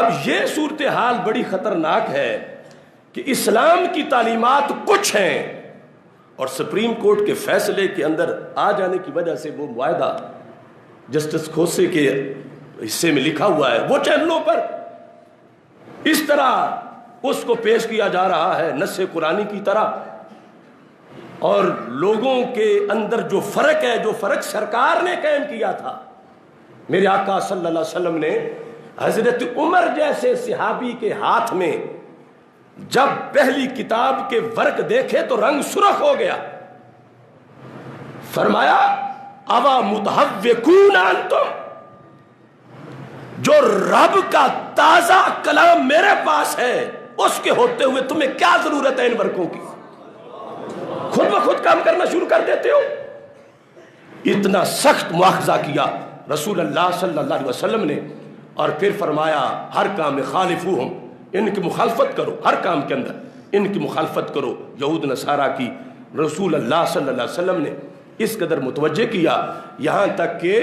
اب یہ صورتحال بڑی خطرناک ہے کہ اسلام کی تعلیمات کچھ ہیں اور سپریم کورٹ کے فیصلے کے اندر آ جانے کی وجہ سے وہ معاہدہ جسٹس کھوسے کے حصے میں لکھا ہوا ہے، وہ چینلوں پر اس طرح اس کو پیش کیا جا رہا ہے نص قرآنی کی طرح. اور لوگوں کے اندر جو فرق ہے، جو فرق سرکار نے قائم کیا تھا، میرے آقا صلی اللہ علیہ وسلم نے حضرت عمر جیسے صحابی کے ہاتھ میں جب پہلی کتاب کے ورق دیکھے تو رنگ سرخ ہو گیا. فرمایا اوا متحوکون انتم، جو رب کا تازہ کلام میرے پاس ہے اس کے ہوتے ہوئے تمہیں کیا ضرورت ہے ان ورقوں کی؟ خود بخود کام کرنا شروع کر دیتے ہو. اتنا سخت مواخذہ کیا رسول اللہ صلی اللہ علیہ وسلم نے، اور پھر فرمایا ہر کام میں خالفوہم، ان کی مخالفت کرو، ہر کام کے اندر ان کی مخالفت کرو. یہود نصارہ کی رسول اللہ صلی اللہ علیہ وسلم نے اس قدر متوجہ کیا، یہاں تک کہ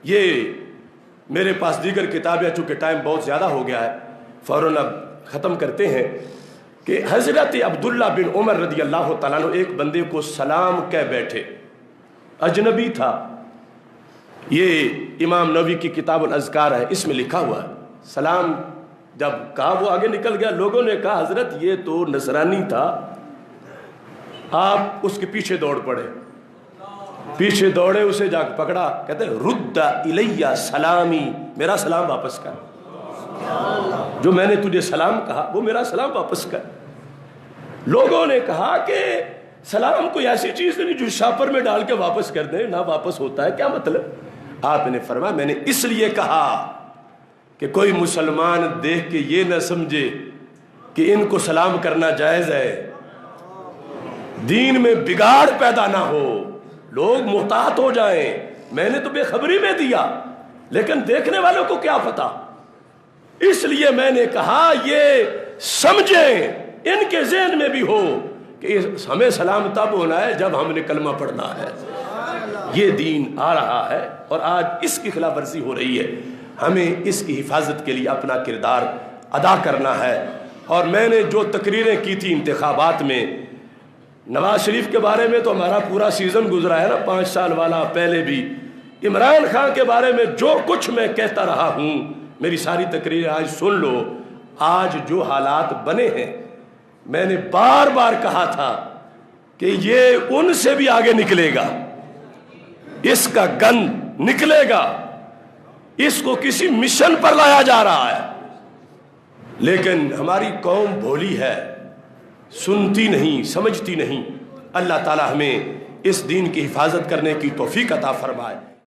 یہ میرے پاس دیگر کتابیں، چونکہ ٹائم بہت زیادہ ہو گیا ہے فوراً اب ختم کرتے ہیں، کہ حضرت عبداللہ بن عمر رضی اللہ تعالیٰ عنہ ایک بندے کو سلام کہہ بیٹھے، اجنبی تھا. یہ امام نووی کی کتاب الاذکار ہے، اس میں لکھا ہوا ہے سلام جب کہا وہ آگے نکل گیا. لوگوں نے کہا حضرت یہ تو نصرانی تھا. آپ اس کے پیچھے دوڑ پڑے، پیچھے دوڑے، اسے جا کے پکڑا، کہتے ہیں رد الیہ سلامی، میرا سلام واپس کر، جو میں نے تجھے سلام کہا وہ میرا سلام واپس کر. لوگوں نے کہا کہ سلام کوئی ایسی چیز نہیں جو شاپر میں ڈال کے واپس کر دیں، نہ واپس ہوتا ہے، کیا مطلب؟ آپ نے فرمایا میں نے اس لیے کہا کہ کوئی مسلمان دیکھ کے یہ نہ سمجھے کہ ان کو سلام کرنا جائز ہے، دین میں بگاڑ پیدا نہ ہو، لوگ محتاط ہو جائیں. میں نے تو بے خبری میں دیا، لیکن دیکھنے والوں کو کیا پتا، اس لیے میں نے کہا یہ سمجھیں، ان کے ذہن میں بھی ہو کہ ہمیں سلام تب ہونا ہے جب ہم نے کلمہ پڑھنا ہے. یہ دین آ رہا ہے اور آج اس کی خلاف ورزی ہو رہی ہے. ہمیں اس کی حفاظت کے لیے اپنا کردار ادا کرنا ہے. اور میں نے جو تقریریں کی تھی انتخابات میں، نواز شریف کے بارے میں تو ہمارا پورا سیزن گزرا ہے نا، 5 سال والا، پہلے بھی عمران خان کے بارے میں جو کچھ میں کہتا رہا ہوں، میری ساری تقریریں آج سن لو. آج جو حالات بنے ہیں، میں نے بار بار کہا تھا کہ یہ ان سے بھی آگے نکلے گا، اس کا گند نکلے گا، اس کو کسی مشن پر لایا جا رہا ہے. لیکن ہماری قوم بھولی ہے، سنتی نہیں، سمجھتی نہیں. اللہ تعالی ہمیں اس دین کی حفاظت کرنے کی توفیق عطا فرمائے.